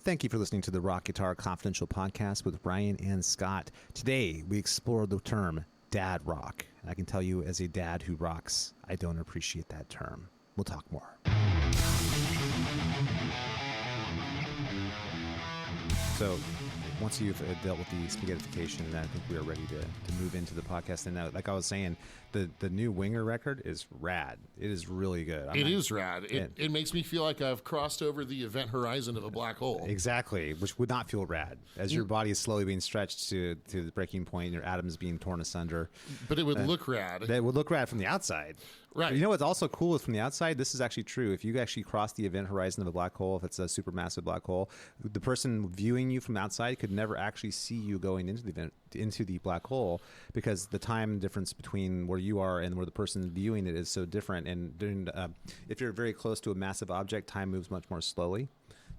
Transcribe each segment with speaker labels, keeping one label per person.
Speaker 1: Thank you for listening to the Rock Guitar Confidential podcast with Ryan and Scott. Today, we explore the term dad rock. And I can tell you, as a dad who rocks, I don't appreciate that term. We'll talk more. So, once you've dealt with the spaghettification, then I think we are ready to move into the podcast. And like I was saying, the new Winger record is rad. It is really good.
Speaker 2: It is rad. It makes me feel like I've crossed over the event horizon of a black hole.
Speaker 1: Exactly, which would not feel rad, as your body is slowly being stretched to the breaking point, and your atoms being torn asunder.
Speaker 2: But it would look rad.
Speaker 1: That would look rad from the outside.
Speaker 2: Right.
Speaker 1: But you know what's also cool is from the outside, this is actually true. If you actually cross the event horizon of a black hole, if it's a supermassive black hole, the person viewing you from outside could never actually see you going into the event, into the black hole, because the time difference between where you are and where the person viewing it is so different. And during, if you're very close to a massive object, time moves much more slowly.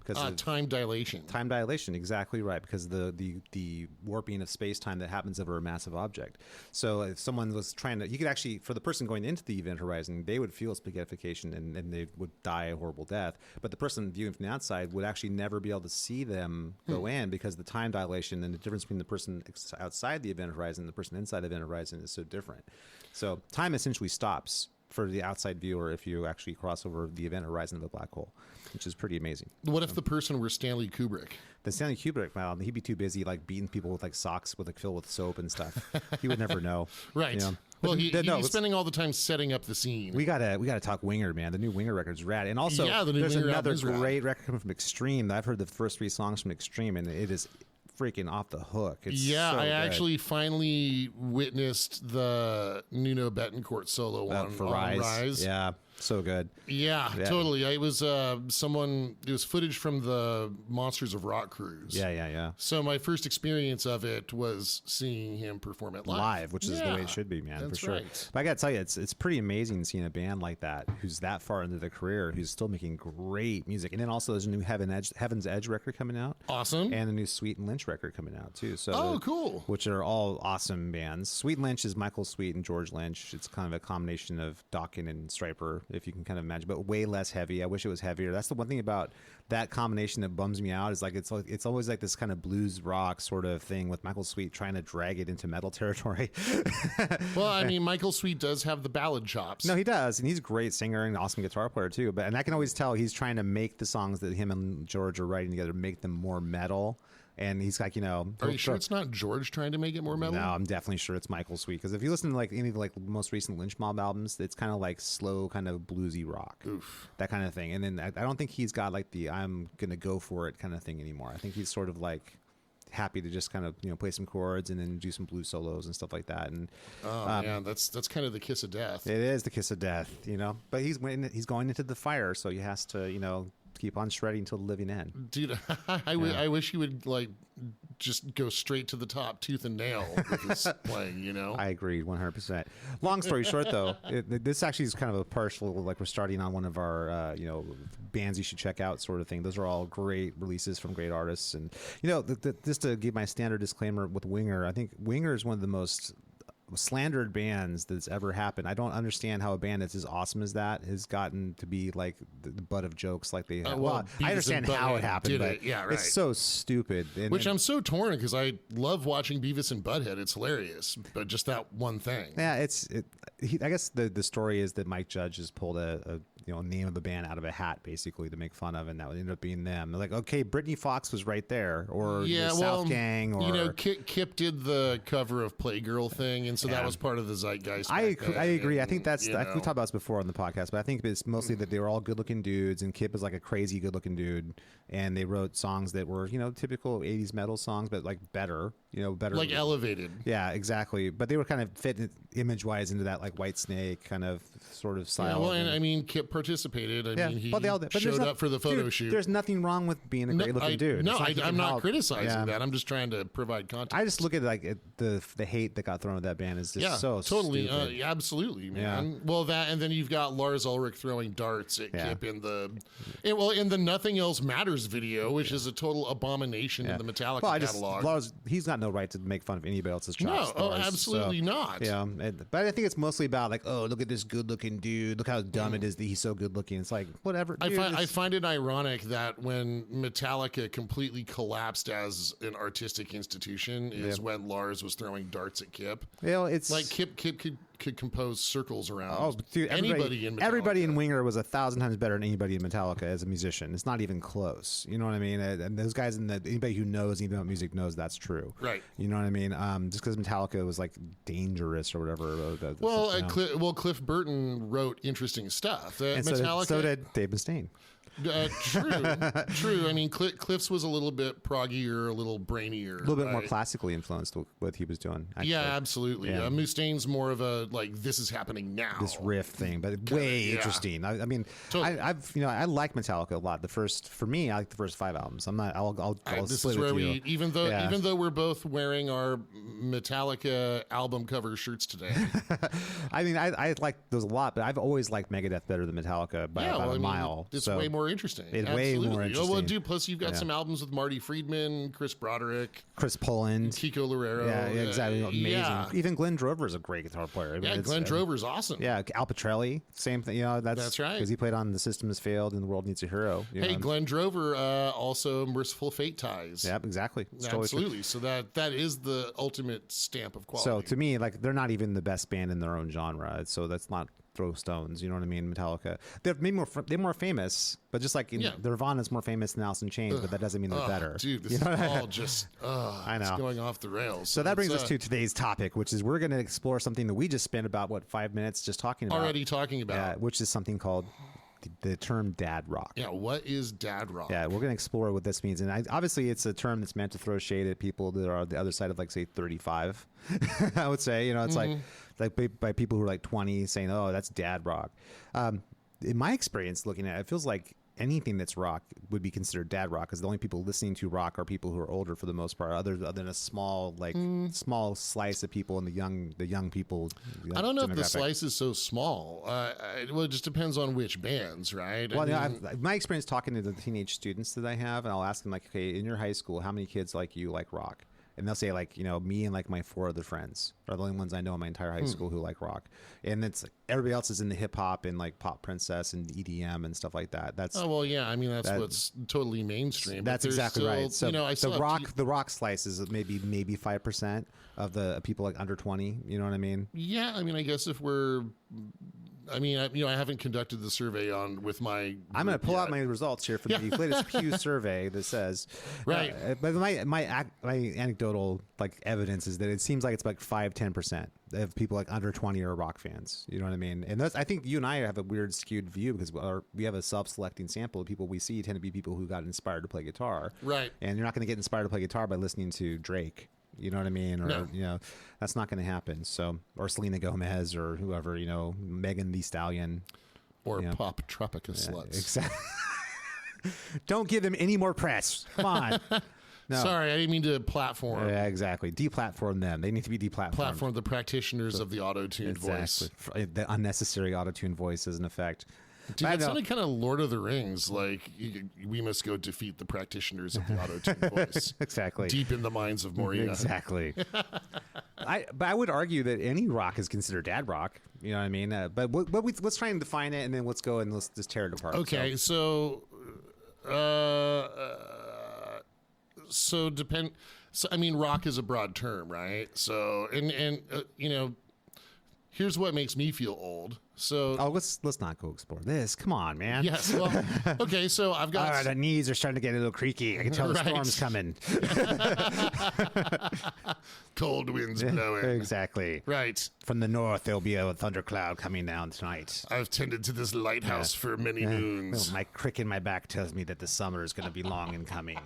Speaker 1: Because
Speaker 2: time dilation.
Speaker 1: Time dilation, exactly right, because the warping of space-time that happens over a massive object. So if someone was trying to, you could actually, for the person going into the event horizon, they would feel spaghettification and they would die a horrible death. But the person viewing from the outside would actually never be able to see them go in, because the time dilation and the difference between the person outside the event horizon and the person inside the event horizon is so different. So time essentially stops for the outside viewer if you actually cross over the event horizon of a black hole, which is pretty amazing.
Speaker 2: What if the person were Stanley Kubrick?
Speaker 1: The Stanley Kubrick, well, he'd be too busy like beating people with like socks with like filled with soap and stuff. He would never know.
Speaker 2: Right.
Speaker 1: You know?
Speaker 2: Well, he'd be spending all the time setting up the scene.
Speaker 1: We gotta talk Winger, man. The new Winger record's rad, and also there's another great record coming from Extreme. I've heard the first 3 songs from Extreme, and it is freaking off the hook. It's so
Speaker 2: I
Speaker 1: good.
Speaker 2: actually finally witnessed the Nuno Betancourt solo on Rise.
Speaker 1: Yeah, so good.
Speaker 2: Yeah, totally. It was it was footage from the Monsters of Rock cruise.
Speaker 1: Yeah.
Speaker 2: So my first experience of it was seeing him perform it live,
Speaker 1: which is the way it should be, man.
Speaker 2: That's
Speaker 1: for sure.
Speaker 2: Right.
Speaker 1: But I gotta tell you, it's pretty amazing seeing a band like that who's that far into their career, who's still making great music. And then also there's a new Heaven's Edge record coming out.
Speaker 2: Awesome.
Speaker 1: And a new Sweet and Lynch record coming out too. So
Speaker 2: cool.
Speaker 1: Which are all awesome bands. Sweet and Lynch is Michael Sweet and George Lynch. It's kind of a combination of Dokken and Stryper, if you can kind of imagine, but way less heavy. I wish it was heavier. That's the one thing about that combination that bums me out, is like it's always like this kind of blues rock sort of thing with Michael Sweet trying to drag it into metal territory.
Speaker 2: Well, I mean, Michael Sweet does have the ballad chops.
Speaker 1: No, he does, and he's a great singer and awesome guitar player too. And I can always tell he's trying to make the songs that him and George are writing together, make them more metal. And he's like,
Speaker 2: Are you sure it's not George trying to make it more metal?
Speaker 1: No, I'm definitely sure it's Michael Sweet. Because if you listen to like any of the like most recent Lynch Mob albums, it's kind of like slow, kind of bluesy rock.
Speaker 2: Oof.
Speaker 1: That kind of thing. And then I don't think he's got like the I'm gonna go for it kind of thing anymore. I think he's sort of like happy to just kind of play some chords and then do some blues solos and stuff like that. And
Speaker 2: man, that's kind of the kiss of death.
Speaker 1: It is the kiss of death, But he's going into the fire, so he has to keep on shredding till the living end.
Speaker 2: Dude, I wish he would like just go straight to the top, tooth and nail with his playing,
Speaker 1: I agree 100%. Long story short, though, this actually is kind of a partial, like we're starting on one of our, bands you should check out sort of thing. Those are all great releases from great artists. And, just to give my standard disclaimer with Winger, I think Winger is one of the most slandered bands that's ever happened. I don't understand how a band that's as awesome as that has gotten to be like the butt of jokes like they have. Well, I understand how it happened, but it's so stupid.
Speaker 2: Which I'm so torn, because I love watching Beavis and Butthead. It's hilarious, but just that one thing.
Speaker 1: Yeah, I guess the story is that Mike Judge has pulled a name of a band out of a hat basically to make fun of, and that would end up being them. They're like, okay, Brittany Fox was right there, or South Gang, or
Speaker 2: Kip did the cover of Playgirl thing, and so that was part of the zeitgeist.
Speaker 1: I agree. I think that's we talked about this before on the podcast, but I think it's mostly that they were all good-looking dudes, and Kip is like a crazy good-looking dude, and they wrote songs that were typical 80s metal songs, but like better, better,
Speaker 2: like elevated.
Speaker 1: Yeah, exactly. But they were kind of fit image-wise into that like Whitesnake kind of sort of style.
Speaker 2: Yeah, well, and I mean, Kip participated. I mean, he showed up for the photo shoot.
Speaker 1: There's nothing wrong with being a great-looking dude.
Speaker 2: No, I'm not criticizing that. I'm just trying to provide context.
Speaker 1: I just look at the hate that got thrown at that band is just so
Speaker 2: totally,
Speaker 1: stupid.
Speaker 2: Absolutely, man. Yeah. Well, that, and then you've got Lars Ulrich throwing darts at Kip in the Nothing Else Matters video, which is a total abomination in the Metallica catalog.
Speaker 1: Lars, he's got no right to make fun of anybody else's chops.
Speaker 2: No, absolutely not.
Speaker 1: Yeah, but I think it's mostly about like, oh, look at this good-looking dude. Look how dumb it is that he's so good looking. It's like, whatever.
Speaker 2: I find it ironic that when Metallica completely collapsed as an artistic institution is when Lars was throwing darts at Kip.
Speaker 1: It's
Speaker 2: like Kip could compose circles around
Speaker 1: anybody
Speaker 2: in Metallica.
Speaker 1: Everybody in Winger was 1,000 times better than anybody in Metallica as a musician. It's not even close. You know what I mean? And those guys anybody who knows anything about music knows that's true.
Speaker 2: Right.
Speaker 1: You know what I mean? Just because Metallica was like dangerous or whatever.
Speaker 2: Cliff Burton wrote interesting stuff.
Speaker 1: And
Speaker 2: Metallica,
Speaker 1: so did Dave Mustaine.
Speaker 2: True. I mean, Cliff's was a little bit proggier, a little brainier,
Speaker 1: a little bit more classically influenced with what he was doing. Actually.
Speaker 2: Yeah, absolutely. Yeah. Mustaine's more of a like this is happening now,
Speaker 1: this riff thing, but way interesting. I mean, totally. I like Metallica a lot. For me, I like the first 5 albums. I'm not. I'll
Speaker 2: this
Speaker 1: split
Speaker 2: is where
Speaker 1: with you.
Speaker 2: Even though we're both wearing our Metallica album cover shirts today.
Speaker 1: I mean, I like those a lot, but I've always liked Megadeth better than Metallica by about a mile.
Speaker 2: It's way more interesting.
Speaker 1: It's way more interesting.
Speaker 2: Well, plus you've got some albums with Marty Friedman, Chris Broderick,
Speaker 1: Chris Poland,
Speaker 2: Kiko Loureiro.
Speaker 1: Yeah, exactly. Amazing. Yeah. Even Glenn Drover is a great guitar player.
Speaker 2: Glenn Drover's awesome.
Speaker 1: Yeah, Al Petrelli, same thing. That's
Speaker 2: right.
Speaker 1: Because he played on The System Has Failed and The World Needs a Hero.
Speaker 2: Glenn Drover also Merciful Fate Ties.
Speaker 1: Yep, exactly.
Speaker 2: Absolutely. So that is the ultimate stamp of quality.
Speaker 1: So to me, like they're not even the best band in their own genre. So that's not throw stones. You know what I mean? Metallica. They're more famous, but just like Nirvana's more famous than Alice in Chains, but that doesn't mean they're better.
Speaker 2: Dude, this is all just I know. It's going off the rails.
Speaker 1: So that brings us to today's topic, which is we're going to explore something that we just spent about 5 minutes just talking about. Which is something called the term dad rock.
Speaker 2: Yeah, what is dad rock?
Speaker 1: Yeah, we're going to explore what this means. And obviously, it's a term that's meant to throw shade at people that are on the other side of, like, say, 35. I would say, it's like by people who are like 20 saying, oh, that's dad rock. In my experience looking at it, it feels like anything that's rock would be considered dad rock because the only people listening to rock are people who are older for the most part, other than a small slice of people in the young people.
Speaker 2: I don't know if the slice is so small. Well, it just depends on which bands, right?
Speaker 1: Well, my experience talking to the teenage students that I have, and I'll ask them like, okay, in your high school, how many kids like you like rock? And they'll say like, me and like my 4 other friends are the only ones I know in my entire high school who like rock. And it's everybody else is in the hip hop and like Pop Princess and EDM and stuff like that. That's
Speaker 2: what's totally mainstream.
Speaker 1: That's exactly right. So the rock slice is maybe 5% of the people like under 20. You know what I mean?
Speaker 2: Yeah, I mean, I guess if we're. I haven't conducted the survey with my.
Speaker 1: I'm going to pull out my results here for the latest Pew survey that says.
Speaker 2: Right.
Speaker 1: But my anecdotal like evidence is that it seems like it's like 5-10% of people like under 20 are rock fans. You know what I mean? And I think you and I have a weird skewed view because we have a self-selecting sample of people we see tend to be people who got inspired to play guitar.
Speaker 2: Right.
Speaker 1: And you're not going to get inspired to play guitar by listening to Drake. You know what I mean? Or, that's not going to happen. So, or Selena Gomez or whoever, Megan Thee Stallion.
Speaker 2: Or Pop Tropica sluts.
Speaker 1: Exactly. Don't give them any more press. Come on. No.
Speaker 2: Sorry, I didn't mean to platform.
Speaker 1: Yeah, exactly. Deplatform them. They need to be deplatformed.
Speaker 2: Platform the practitioners of the auto-tuned voice.
Speaker 1: The unnecessary auto-tuned voice is an effect.
Speaker 2: Dude, that sounded kind of Lord of the Rings. Like, we must go defeat the practitioners of the auto-tune voice.
Speaker 1: Exactly.
Speaker 2: Deep in the minds of Moria.
Speaker 1: Exactly. But I would argue that any rock is considered dad rock. You know what I mean? But let's try and define it, and then let's go and let's just tear it apart.
Speaker 2: Okay, so I mean, rock is a broad term, right? So, and here's what makes me feel old. So,
Speaker 1: let's not go explore this. Come on, man.
Speaker 2: Yes. Well, okay. So I've got.
Speaker 1: All right, the knees are starting to get a little creaky. I can tell the storm's coming.
Speaker 2: Cold winds blowing.
Speaker 1: Exactly.
Speaker 2: Right.
Speaker 1: From the north, there'll be a thundercloud coming down tonight.
Speaker 2: I've tended to this lighthouse for many moons.
Speaker 1: Well, my crick in my back tells me that the summer is going to be long in coming.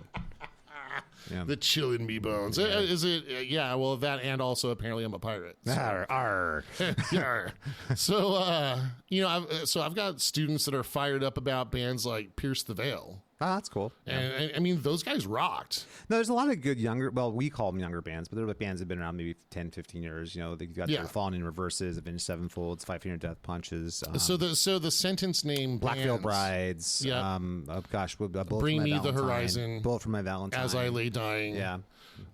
Speaker 2: Yeah. The chill in me bones. Yeah. Is it? Yeah. Well, that and also apparently I'm a pirate. So.
Speaker 1: Arr.
Speaker 2: Arr. So I've got students that are fired up about bands like Pierce the Veil.
Speaker 1: Oh, that's cool.
Speaker 2: And I mean, those guys rocked.
Speaker 1: No, there's a lot of good we call them younger bands, but they're like bands that have been around maybe 10, 15 years. They've got their Fallen in Reverses, Avenged Sevenfolds, Five Finger Death Punches.
Speaker 2: So the sentence name
Speaker 1: Black Veil Brides.
Speaker 2: Yeah.
Speaker 1: Bring
Speaker 2: Me the Horizon.
Speaker 1: Bullet for My Valentine.
Speaker 2: As I Lay Dying.
Speaker 1: Yeah.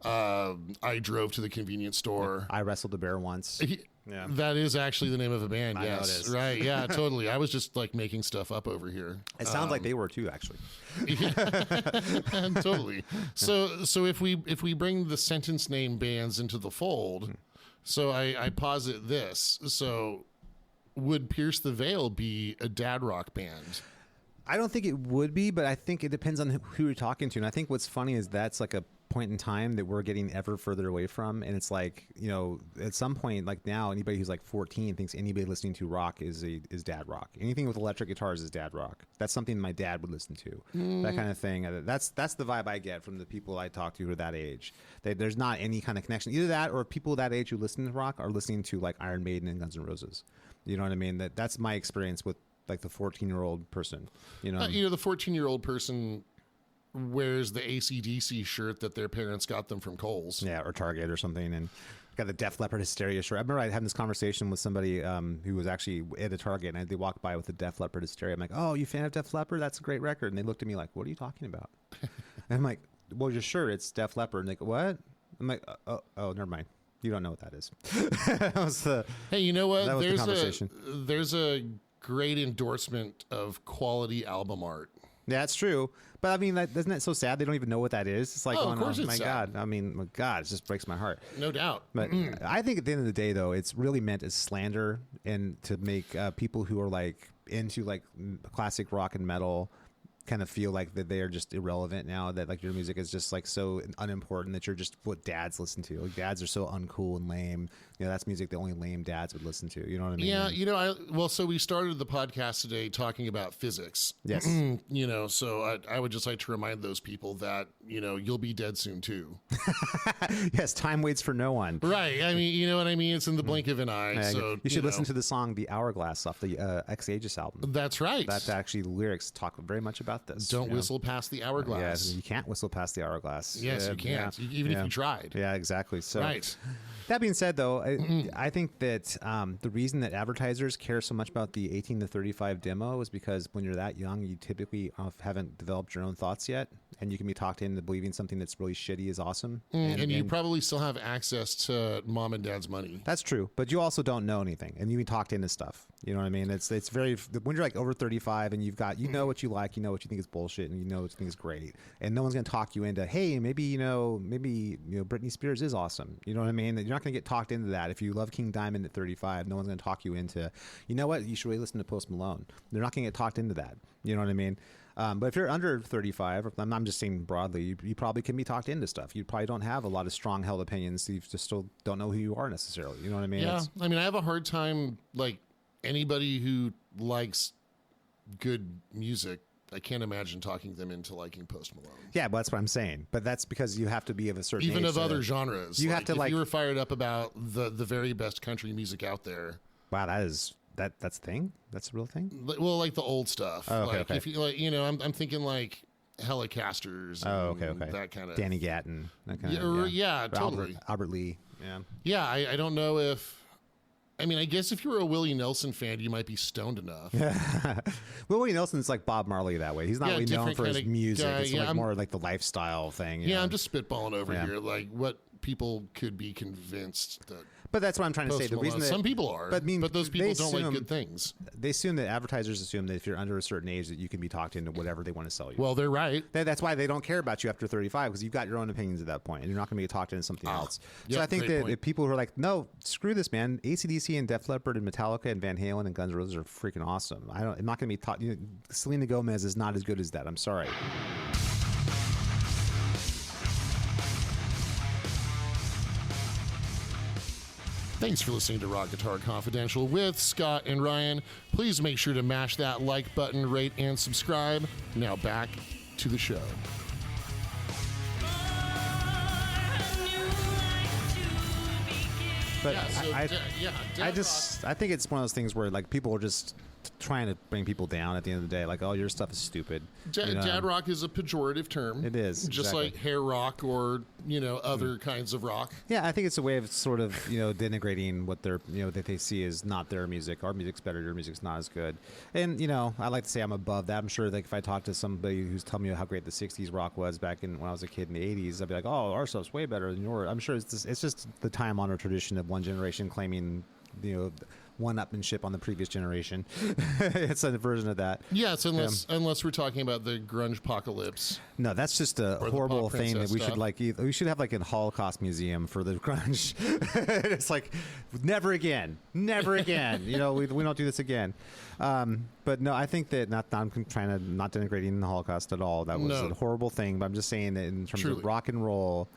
Speaker 2: I Drove to the Convenience Store.
Speaker 1: I Wrestled a Bear Once. Yeah.
Speaker 2: That is actually the name of a band.
Speaker 1: I know
Speaker 2: Yes.
Speaker 1: it is.
Speaker 2: Right. Yeah, totally. I was just like making stuff up over here.
Speaker 1: It sounds like they were too, actually.
Speaker 2: Totally. So if we bring the sentence name bands into the fold, so I posit this. So would Pierce the Veil be a dad rock band?
Speaker 1: I don't think it would be, but I think it depends on who you're talking to. And I think what's funny is that's like a point in time that we're getting ever further away from. And it's like, you know, at some point, like now, anybody who's like 14 thinks anybody listening to rock is dad rock. Anything with electric guitars is dad rock. That's something my dad would listen to. That kind of thing. That's the vibe I get from the people I talk to who are that age. There's not any kind of connection. Either that or people that age who listen to rock are listening to like Iron Maiden and Guns N' Roses. You know what I mean? That's my experience with like the 14-year-old person, you know.
Speaker 2: The 14-year-old person wears the AC/DC shirt that their parents got them from Kohl's.
Speaker 1: Yeah, or Target or something, and got the Def Leppard Hysteria shirt. I remember I had this conversation with somebody who was actually at a Target, and they walked by with the Def Leppard Hysteria. I'm like, oh, you fan of Def Leppard? That's a great record. And they looked at me like, what are you talking about? And I'm like, well, your shirt, it's Def Leppard. And they go, what? I'm like, oh, never mind. You don't know what that is.
Speaker 2: Hey, you know what?
Speaker 1: That was the conversation.
Speaker 2: There's a great endorsement of quality album art.
Speaker 1: Yeah, that's true. But I mean, isn't that so sad? They don't even know what that is. It's like,
Speaker 2: of course it's
Speaker 1: my
Speaker 2: sad.
Speaker 1: God. I mean, my God, it just breaks my heart.
Speaker 2: No doubt.
Speaker 1: But I think at the end of the day, though, it's really meant as slander and to make people who are like into like classic rock and metal kind of feel like that they are just irrelevant now, that like your music is just like so unimportant, that you're just what dads listen to. Like dads are so uncool and lame. You know, that's music that only lame dads would listen to. You know what I mean?
Speaker 2: Yeah, so we started the podcast today talking about physics.
Speaker 1: Yes.
Speaker 2: So I would just like to remind those people that, you'll be dead soon too.
Speaker 1: Yes, time waits for no one.
Speaker 2: Right. I mean, you know what I mean? It's in the blink of an eye.
Speaker 1: Yeah,
Speaker 2: so
Speaker 1: you should listen to the song "The Hourglass" off the Ex Aegis album.
Speaker 2: That's right.
Speaker 1: That actually lyrics talk very much about this.
Speaker 2: Don't whistle past the hourglass.
Speaker 1: Yeah, you can't whistle past the hourglass.
Speaker 2: Yes, you can't.
Speaker 1: Yeah.
Speaker 2: Even if you tried.
Speaker 1: Yeah, exactly. So,
Speaker 2: right.
Speaker 1: That being said, though, I think that the reason that advertisers care so much about the 18 to 35 demo is because when you're that young, you typically haven't developed your own thoughts yet, and you can be talked into believing something that's really shitty is awesome.
Speaker 2: And you probably still have access to mom and dad's money.
Speaker 1: That's true, but you also don't know anything, and you be talked into stuff. You know what I mean? It's very, when you're like over 35 and you've got, you know what you like, you know what you think is bullshit, and you know what you think is great, and no one's going to talk you into, hey, maybe Britney Spears is awesome. You know what I mean? You're not going to get talked into that. If you love King Diamond at 35, no one's going to talk you into, you know what, you should really listen to Post Malone. They're not going to get talked into that. You know what I mean? But if you're under 35, I'm just saying broadly, you probably can be talked into stuff. You probably don't have a lot of strong held opinions. You just still don't know who you are necessarily. You know what I mean?
Speaker 2: Yeah. I mean, I have a hard time, like, anybody who likes good music, I can't imagine talking them into liking Post Malone.
Speaker 1: Yeah, but that's what I'm saying. But that's because you have to be of a certain
Speaker 2: even
Speaker 1: age
Speaker 2: of other genres.
Speaker 1: You have to
Speaker 2: if you were fired up about the very best country music out there.
Speaker 1: Wow, that's a thing. That's a real thing.
Speaker 2: Well, like the old stuff.
Speaker 1: Oh, okay,
Speaker 2: If you I'm thinking like Helicasters.
Speaker 1: Oh, okay.
Speaker 2: That kind of
Speaker 1: Danny Gatton. That kind
Speaker 2: totally.
Speaker 1: Albert Lee. Yeah.
Speaker 2: Yeah, I don't know if. I mean, I guess if you were a Willie Nelson fan, you might be stoned enough.
Speaker 1: Willie Nelson's like Bob Marley that way. He's not really known for his music. It's like more like the lifestyle thing.
Speaker 2: Yeah, I'm just spitballing over here, like what people could be convinced that.
Speaker 1: But that's what I'm trying to say. The reason that
Speaker 2: some people are, but those people don't like good things.
Speaker 1: They assume that advertisers assume that if you're under a certain age that you can be talked into whatever they want to sell you.
Speaker 2: Well, they're right.
Speaker 1: That's why they don't care about you after 35, because you've got your own opinions at that point, and you're not going to be talked into something else. So I think that people who are like, no, screw this, man. AC/DC and Def Leppard and Metallica and Van Halen and Guns N' Roses are freaking awesome. I'm not going to be taught. Selena Gomez is not as good as that. I'm sorry.
Speaker 2: Thanks for listening to Rock Guitar Confidential with Scott and Ryan. Please make sure to mash that like button, rate, and subscribe. Now back to the show.
Speaker 1: But I think it's one of those things where like people are just trying to bring people down at the end of the day. Like, oh, your stuff is stupid.
Speaker 2: Dad rock is a pejorative term.
Speaker 1: It is.
Speaker 2: Just like hair rock or, other kinds of rock.
Speaker 1: Yeah, I think it's a way of sort of, denigrating what they're, that they see as not their music. Our music's better, your music's not as good. And, I like to say I'm above that. I'm sure like if I talk to somebody who's telling me how great the 60s rock was back when I was a kid in the 80s, I'd be like, oh, our stuff's way better than yours. I'm sure it's just the time-honored tradition of one generation claiming one-upmanship on the previous generation. It's a version of that.
Speaker 2: Yes, unless we're talking about the grunge apocalypse.
Speaker 1: No, that's just a
Speaker 2: Or the
Speaker 1: horrible
Speaker 2: pop
Speaker 1: thing that
Speaker 2: princess
Speaker 1: we should
Speaker 2: stuff.
Speaker 1: we should have like a Holocaust museum for the grunge. It's like never again, never again. We don't do this again. But no, I think that I'm trying to not denigrating the Holocaust at all. That was
Speaker 2: No.
Speaker 1: a horrible thing. But I'm just saying that in terms
Speaker 2: Truly.
Speaker 1: of rock and roll,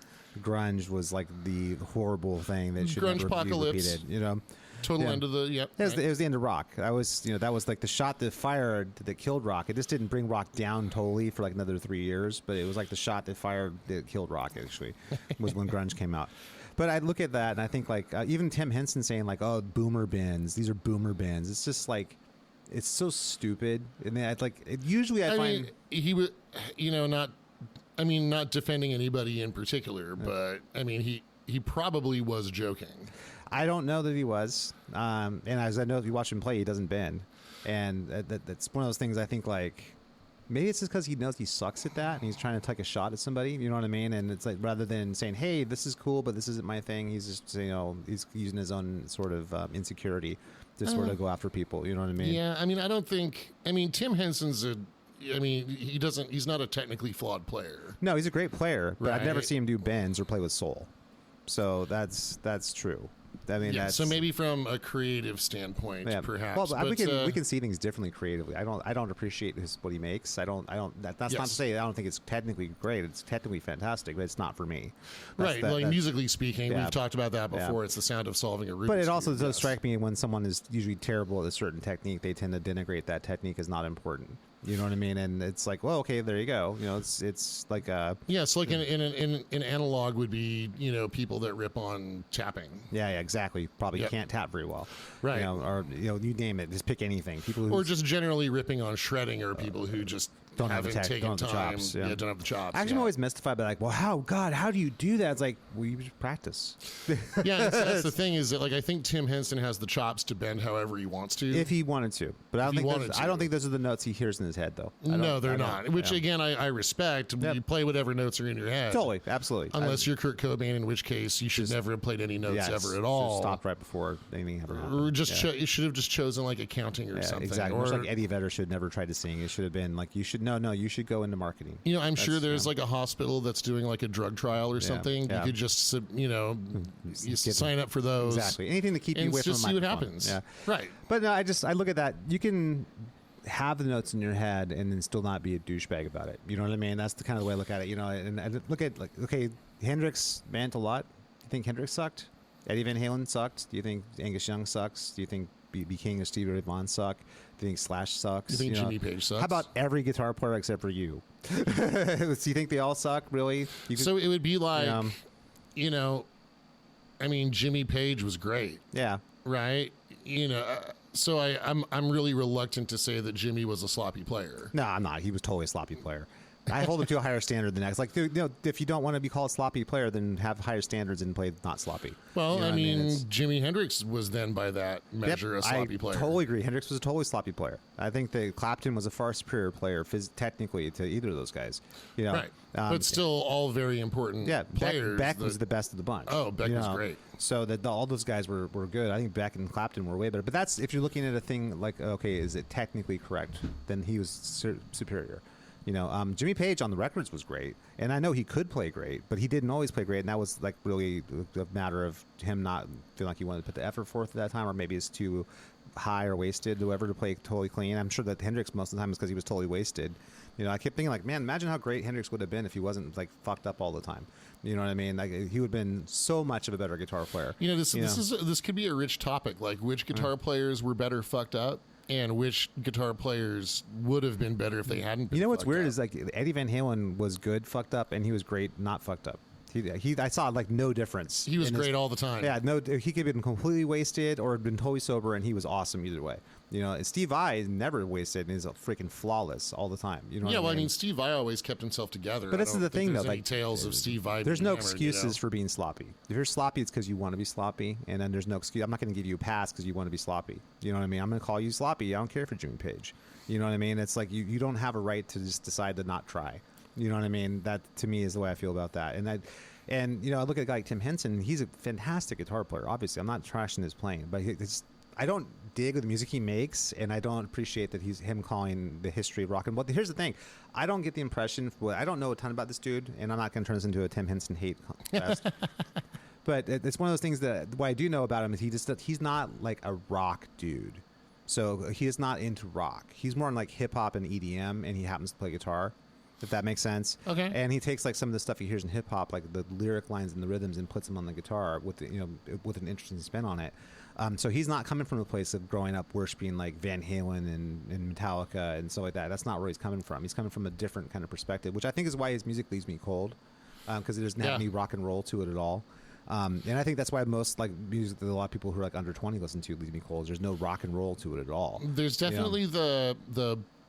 Speaker 1: grunge was like the horrible thing that should
Speaker 2: Grunge
Speaker 1: never be
Speaker 2: apocalypse.
Speaker 1: repeated.
Speaker 2: Total
Speaker 1: Yeah.
Speaker 2: end of the
Speaker 1: It was the end of rock. That was like the shot that fired that killed rock. It just didn't bring rock down totally for like another 3 years, but it was like the shot that fired that killed rock. Actually, was when grunge came out. But I look at that and I think like even Tim Henson saying like, "Oh, boomer bands. These are boomer bands." It's just like it's so stupid. And usually I find
Speaker 2: mean, he would, not. I mean, not defending anybody in particular, but I mean, he probably was joking.
Speaker 1: I don't know that he was. And as I know, if you watch him play, he doesn't bend. And that's one of those things I think like maybe it's just because he knows he sucks at that and he's trying to take a shot at somebody. You know what I mean? And it's like rather than saying, hey, this is cool, but this isn't my thing, he's just, he's using his own sort of insecurity to sort of go after people. You know what I mean?
Speaker 2: Yeah, I mean, Tim Henson's he's not a technically flawed player.
Speaker 1: No, he's a great player, but I've never
Speaker 2: Right.
Speaker 1: seen him do bends or play with soul. So that's true. I mean,
Speaker 2: Yeah,
Speaker 1: that's,
Speaker 2: so maybe from a creative standpoint, perhaps.
Speaker 1: Well, but
Speaker 2: but,
Speaker 1: we can see things differently creatively. I don't appreciate what he makes. That's not to
Speaker 2: Yes.
Speaker 1: say I don't think it's technically great. It's technically fantastic, but it's not for me.
Speaker 2: right, musically speaking,
Speaker 1: Yeah.
Speaker 2: we've talked about that
Speaker 1: Yeah.
Speaker 2: before. It's the sound of solving a Rubik's
Speaker 1: But it also
Speaker 2: Cube,
Speaker 1: does
Speaker 2: yes.
Speaker 1: strike me when someone is usually terrible at a certain technique, they tend to denigrate that technique as not important. You know what I mean? And it's like, well, okay, there you go. It's like
Speaker 2: Yeah, so like an analog would be, people that rip on tapping.
Speaker 1: yeah, exactly. Probably
Speaker 2: Yep.
Speaker 1: can't tap very well,
Speaker 2: Right.
Speaker 1: Or you name it, just pick anything. People who
Speaker 2: Or just generally ripping on shredding are people who just
Speaker 1: don't have the
Speaker 2: haven't
Speaker 1: tech-
Speaker 2: taken
Speaker 1: don't have the
Speaker 2: time.
Speaker 1: chops, yeah.
Speaker 2: Don't have the chops.
Speaker 1: Actually, I'm always mystified by like, well, how do you do that? It's like, well, you just practice.
Speaker 2: Yeah, that's the thing is that like I think Tim Henson has the chops to bend however he wants to.
Speaker 1: If he wanted to, but
Speaker 2: he wanted
Speaker 1: I don't
Speaker 2: to.
Speaker 1: think those are the notes he hears in his head, though.
Speaker 2: No, they're
Speaker 1: I don't-
Speaker 2: not. Which
Speaker 1: yeah.
Speaker 2: again, I respect.
Speaker 1: Yep.
Speaker 2: You play whatever notes are in your head.
Speaker 1: Totally, absolutely.
Speaker 2: Unless you're Kurt Cobain, in which case you should never have played any notes ever at all.
Speaker 1: Stopped right before anything ever happened.
Speaker 2: Or just you should have just chosen like accounting or
Speaker 1: Yeah,
Speaker 2: something.
Speaker 1: exactly.
Speaker 2: Or
Speaker 1: Much like Eddie Vedder should never try to sing. It should have been like you should you should go into marketing.
Speaker 2: I'm sure
Speaker 1: That's-
Speaker 2: there's like a hospital that's doing like a drug trial or something.
Speaker 1: yeah.
Speaker 2: You could just you
Speaker 1: Get-
Speaker 2: sign up for those.
Speaker 1: Exactly. Anything to keep you
Speaker 2: And
Speaker 1: away from
Speaker 2: just
Speaker 1: a
Speaker 2: see what
Speaker 1: microphone.
Speaker 2: happens.
Speaker 1: Yeah.
Speaker 2: Right.
Speaker 1: But no, I look at that. You can have the notes in your head and then still not be a douchebag about it. You know what I mean? That's the kind of the way I look at it. And I look at like, okay, Hendrix meant a lot. Do you think Hendrix sucked? Eddie Van Halen sucked? Do you think Angus Young sucks? Do you think B.B. King or Stevie Ray Vaughan suck? Do you think Slash sucks?
Speaker 2: You think Jimmy Page sucks?
Speaker 1: How about every guitar player except for you? Do you think they all suck? Really? You could-
Speaker 2: So it would be like,
Speaker 1: Yeah.
Speaker 2: Jimmy Page was great,
Speaker 1: yeah.
Speaker 2: right? So I'm really reluctant to say that Jimmy was a sloppy player.
Speaker 1: No, I'm not. He was totally a sloppy player. I hold him to a higher standard than that. It's like, if you don't want to be called a sloppy player, then have higher standards and play not sloppy.
Speaker 2: Well,
Speaker 1: You know what It's-
Speaker 2: Jimi Hendrix was then by that measure a sloppy
Speaker 1: I
Speaker 2: player.
Speaker 1: totally agree. Hendrix was a totally sloppy player. I think that Clapton was a far superior player technically to either of those guys.
Speaker 2: Right. But still all very important
Speaker 1: yeah,
Speaker 2: players.
Speaker 1: Beck was the best of the bunch.
Speaker 2: Oh, Beck was great.
Speaker 1: So that all those guys were good. I think Beck and Clapton were way better. But that's if you're looking at a thing like, okay, is it technically correct? Then he was superior. Jimmy Page on the records was great, and I know he could play great, but he didn't always play great, and that was like really a matter of him not feeling like he wanted to put the effort forth at that time, or maybe it's too high or wasted, whoever, to play totally clean. I'm sure that Hendrix most of the time is because he was totally wasted. I kept thinking like, man, imagine how great Hendrix would have been if he wasn't like fucked up all the time. You know what I mean? Like he would have been so much of a better guitar player.
Speaker 2: This could be a rich topic. Like which guitar players were better fucked up, and which guitar players would have been better if they hadn't been.
Speaker 1: What's
Speaker 2: fucked
Speaker 1: weird
Speaker 2: up.
Speaker 1: is like Eddie Van Halen was good fucked up, and he was great not fucked up. I saw like no difference.
Speaker 2: He was
Speaker 1: in
Speaker 2: great all the time.
Speaker 1: Yeah, no, he could have been completely wasted or been totally sober, and he was awesome either way. And Steve Vai never wasted and is freaking flawless all the time. You know?
Speaker 2: Yeah,
Speaker 1: what I mean?
Speaker 2: Steve Vai always kept himself together.
Speaker 1: But this is the thing, though.
Speaker 2: Any
Speaker 1: Like,
Speaker 2: tales of Steve Vai.
Speaker 1: there's
Speaker 2: being
Speaker 1: no
Speaker 2: hammered,
Speaker 1: excuses for being sloppy. If you're sloppy, it's because you want to be sloppy, and then there's no excuse. I'm not going to give you a pass because you want to be sloppy. You know what I mean? I'm going to call you sloppy. I don't care for Jimmy Page. You know what I mean? It's like you don't have a right to just decide to not try. You know what I mean? That to me is the way I feel about that. And I look at a guy like Tim Henson. He's a fantastic guitar player. Obviously, I'm not trashing his playing, but I don't dig the music he makes, and I don't appreciate that he's him calling the history of rock and roll. Here's the thing: I don't get the impression. I don't know a ton about this dude, and I'm not going to turn this into a Tim Henson hate fest. But it's one of those things that what I do know about him is he's not like a rock dude. So he is not into rock. He's more in like hip hop and EDM, and he happens to play guitar. If that makes sense.
Speaker 2: Okay.
Speaker 1: And he takes like some of the stuff he hears in hip hop, like the lyric lines and the rhythms, and puts them on the guitar with with an interesting spin on it. So he's not coming from a place of growing up worshiping like Van Halen and Metallica and stuff like that. That's not where he's coming from. He's coming from a different kind of perspective, which I think is why his music leaves me cold, because it doesn't have any rock and roll to it at all. And I think that's why most like music that a lot of people who are like under 20 listen to leaves me cold. There's no rock and roll to it at all.
Speaker 2: There's definitely the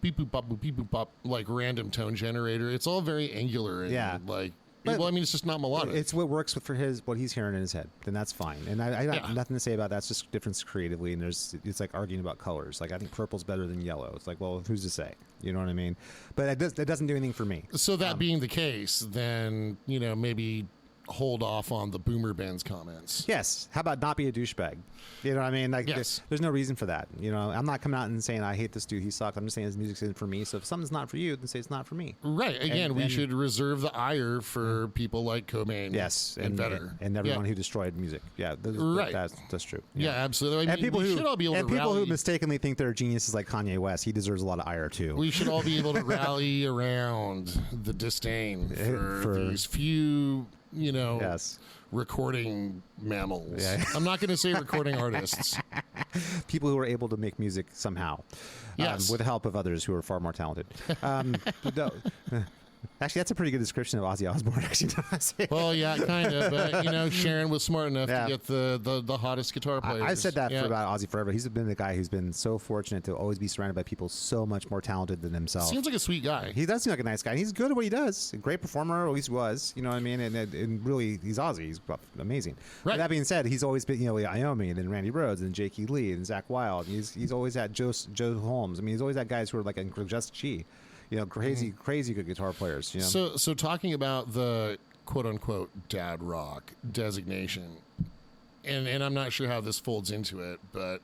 Speaker 2: beep boop bop boop beep boop bop like random tone generator. It's all very angular and like. But, well, I mean, it's just not melodic.
Speaker 1: It's what works for what he's hearing in his head. Then that's fine. And I got nothing to say about that. It's just difference creatively. And it's like arguing about colors. Like I think purple's better than yellow. It's like, well, who's to say? You know what I mean? But that doesn't do anything for me.
Speaker 2: So that being the case, then maybe hold off on the Boomer Benz comments.
Speaker 1: Yes. How about not be a douchebag? You know what I mean? Like, there's no reason for that. I'm not coming out and saying I hate this dude. He sucks. I'm just saying his music isn't for me. So if something's not for you, then say it's not for me.
Speaker 2: Right. Again, we should reserve the ire for people like Cobain.
Speaker 1: Yes,
Speaker 2: and Vedder
Speaker 1: and everyone who destroyed music. Yeah, that's true.
Speaker 2: Yeah, absolutely. I mean,
Speaker 1: and people
Speaker 2: we should all be able to
Speaker 1: people
Speaker 2: rally.
Speaker 1: Who mistakenly think they're geniuses like Kanye West, he deserves a lot of ire too.
Speaker 2: We should all be able to rally around the disdain for these few, recording mammals. Yeah. I'm not going to say recording artists.
Speaker 1: People who are able to make music somehow.
Speaker 2: Yes.
Speaker 1: With the help of others who are far more talented. Actually, that's a pretty good description of Ozzy Osbourne. Actually,
Speaker 2: well, yeah, kind of. But Sharon was smart enough to get the hottest guitar players.
Speaker 1: I said that for about Ozzy forever. He's been the guy who's been so fortunate to always be surrounded by people so much more talented than himself.
Speaker 2: Seems like a sweet guy.
Speaker 1: He does seem like a nice guy. He's good at what he does. A great performer, or at least was. You know what I mean? And really, he's Ozzy. He's amazing.
Speaker 2: Right.
Speaker 1: That being said, he's always been Iommi and then Randy Rhoads and Jake E. Lee and Zach Wilde. He's always had Joe Holmes. I mean, he's always had guys who are like in Just Chi. Crazy good guitar players.
Speaker 2: So talking about the quote unquote dad rock designation, and I'm not sure how this folds into it, but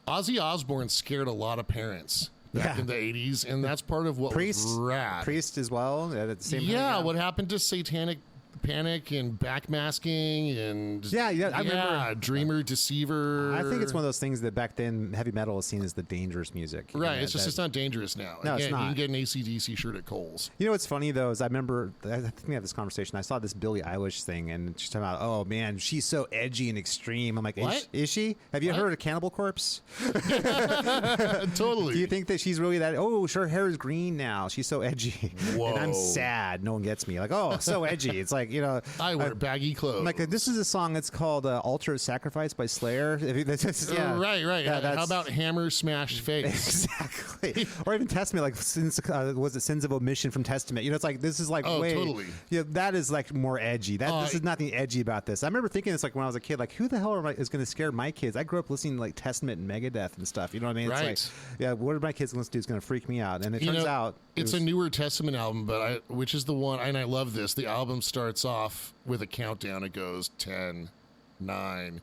Speaker 2: Ozzy Osbourne scared a lot time back in the 80s, and that's part of what was rad.
Speaker 1: Priest as well at the same time.
Speaker 2: Yeah, what happened to Satanic Panic and Backmasking and
Speaker 1: I remember
Speaker 2: Dreamer, Deceiver.
Speaker 1: I think it's one of those things that back then heavy metal was seen as the dangerous music.
Speaker 2: Right, it's not dangerous now.
Speaker 1: No, it's not.
Speaker 2: You can get an AC/DC shirt at Kohl's.
Speaker 1: You know what's funny though is I think we had this conversation. I saw this Billie Eilish thing and she's talking about, oh man, she's so edgy and extreme. I'm like,
Speaker 2: what?
Speaker 1: Is she? Have you heard of Cannibal Corpse?
Speaker 2: Totally.
Speaker 1: Do you think that she's really that? Oh, her hair is green now. She's so edgy.
Speaker 2: Whoa.
Speaker 1: And I'm sad. No one gets me. Like, oh, so edgy. It's like,
Speaker 2: I wear baggy clothes.
Speaker 1: I'm like, this is a song that's called "Altar of Sacrifice" by Slayer.
Speaker 2: Right. How about Hammer Smashed Face?
Speaker 1: Exactly. Or even Testament, like was it Sins of Omission from Testament? It's like this is like
Speaker 2: totally.
Speaker 1: That is like more edgy. This is nothing edgy about this. I remember thinking this like when I was a kid, like who the hell is going to scare my kids? I grew up listening to like Testament and Megadeth and stuff. You know what I mean?
Speaker 2: Right.
Speaker 1: It's like, what are my kids listen to? Is going to freak me out. And it turns out
Speaker 2: it's a newer Testament album, but which is the one, and I love this. The album starts off with a countdown. It goes 10, 9,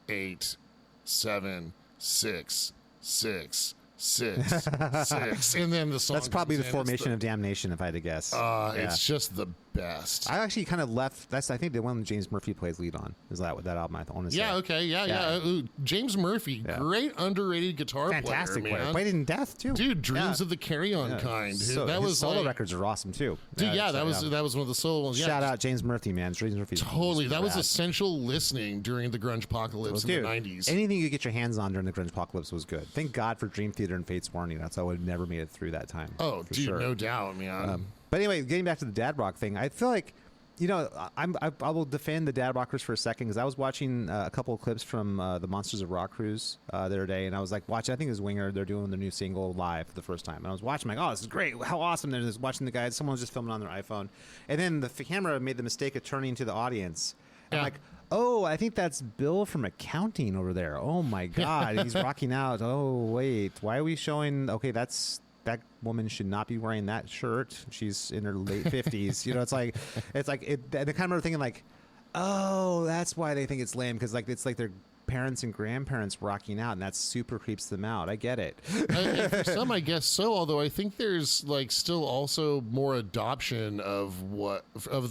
Speaker 2: 8, 7, 6, 6, 6, 6, and then the song.
Speaker 1: That's probably the Formation of Damnation, if I had to guess.
Speaker 2: It's just the best.
Speaker 1: I actually kind of left. I think the one that James Murphy plays lead on is that album. I want to say.
Speaker 2: Yeah. Okay. Yeah. Ooh, James Murphy, great underrated guitar
Speaker 1: fantastic
Speaker 2: player.
Speaker 1: Played in Death too.
Speaker 2: Dude, Dreams of the Carry On Kind.
Speaker 1: So,
Speaker 2: that was
Speaker 1: solo records are awesome too.
Speaker 2: Dude, that was one of the solo ones.
Speaker 1: Shout out James Murphy, man. James Murphy.
Speaker 2: Totally. That was essential listening during the grunge apocalypse in the 90s.
Speaker 1: Anything you get your hands on during the grunge apocalypse was good. Thank God for Dream Theater and Fates Warning. That's how I would have never made it through that time.
Speaker 2: Oh, dude, sure. No doubt, man.
Speaker 1: But anyway, getting back to the dad rock thing, I feel like, I will defend the dad rockers for a second because I was watching a couple of clips from the Monsters of Rock cruise the other day, and I was like, I think it was Winger. They're doing their new single live for the first time. And I was watching, like, oh, this is great. How awesome. They're just watching the guys. Someone was just filming on their iPhone. And then the camera made the mistake of turning to the audience. And I'm like, oh, I think that's Bill from accounting over there. Oh, my God. He's rocking out. Oh, wait. Why are we showing? Okay, that's that woman should not be wearing that shirt. She's in her late 50s. You know, it's like and I kind of remember thinking like, oh, that's why they think it's lame, because like it's like their parents and grandparents rocking out, and that super creeps them out. I get it.
Speaker 2: And for some, I guess so. Although I think there's like still also more adoption of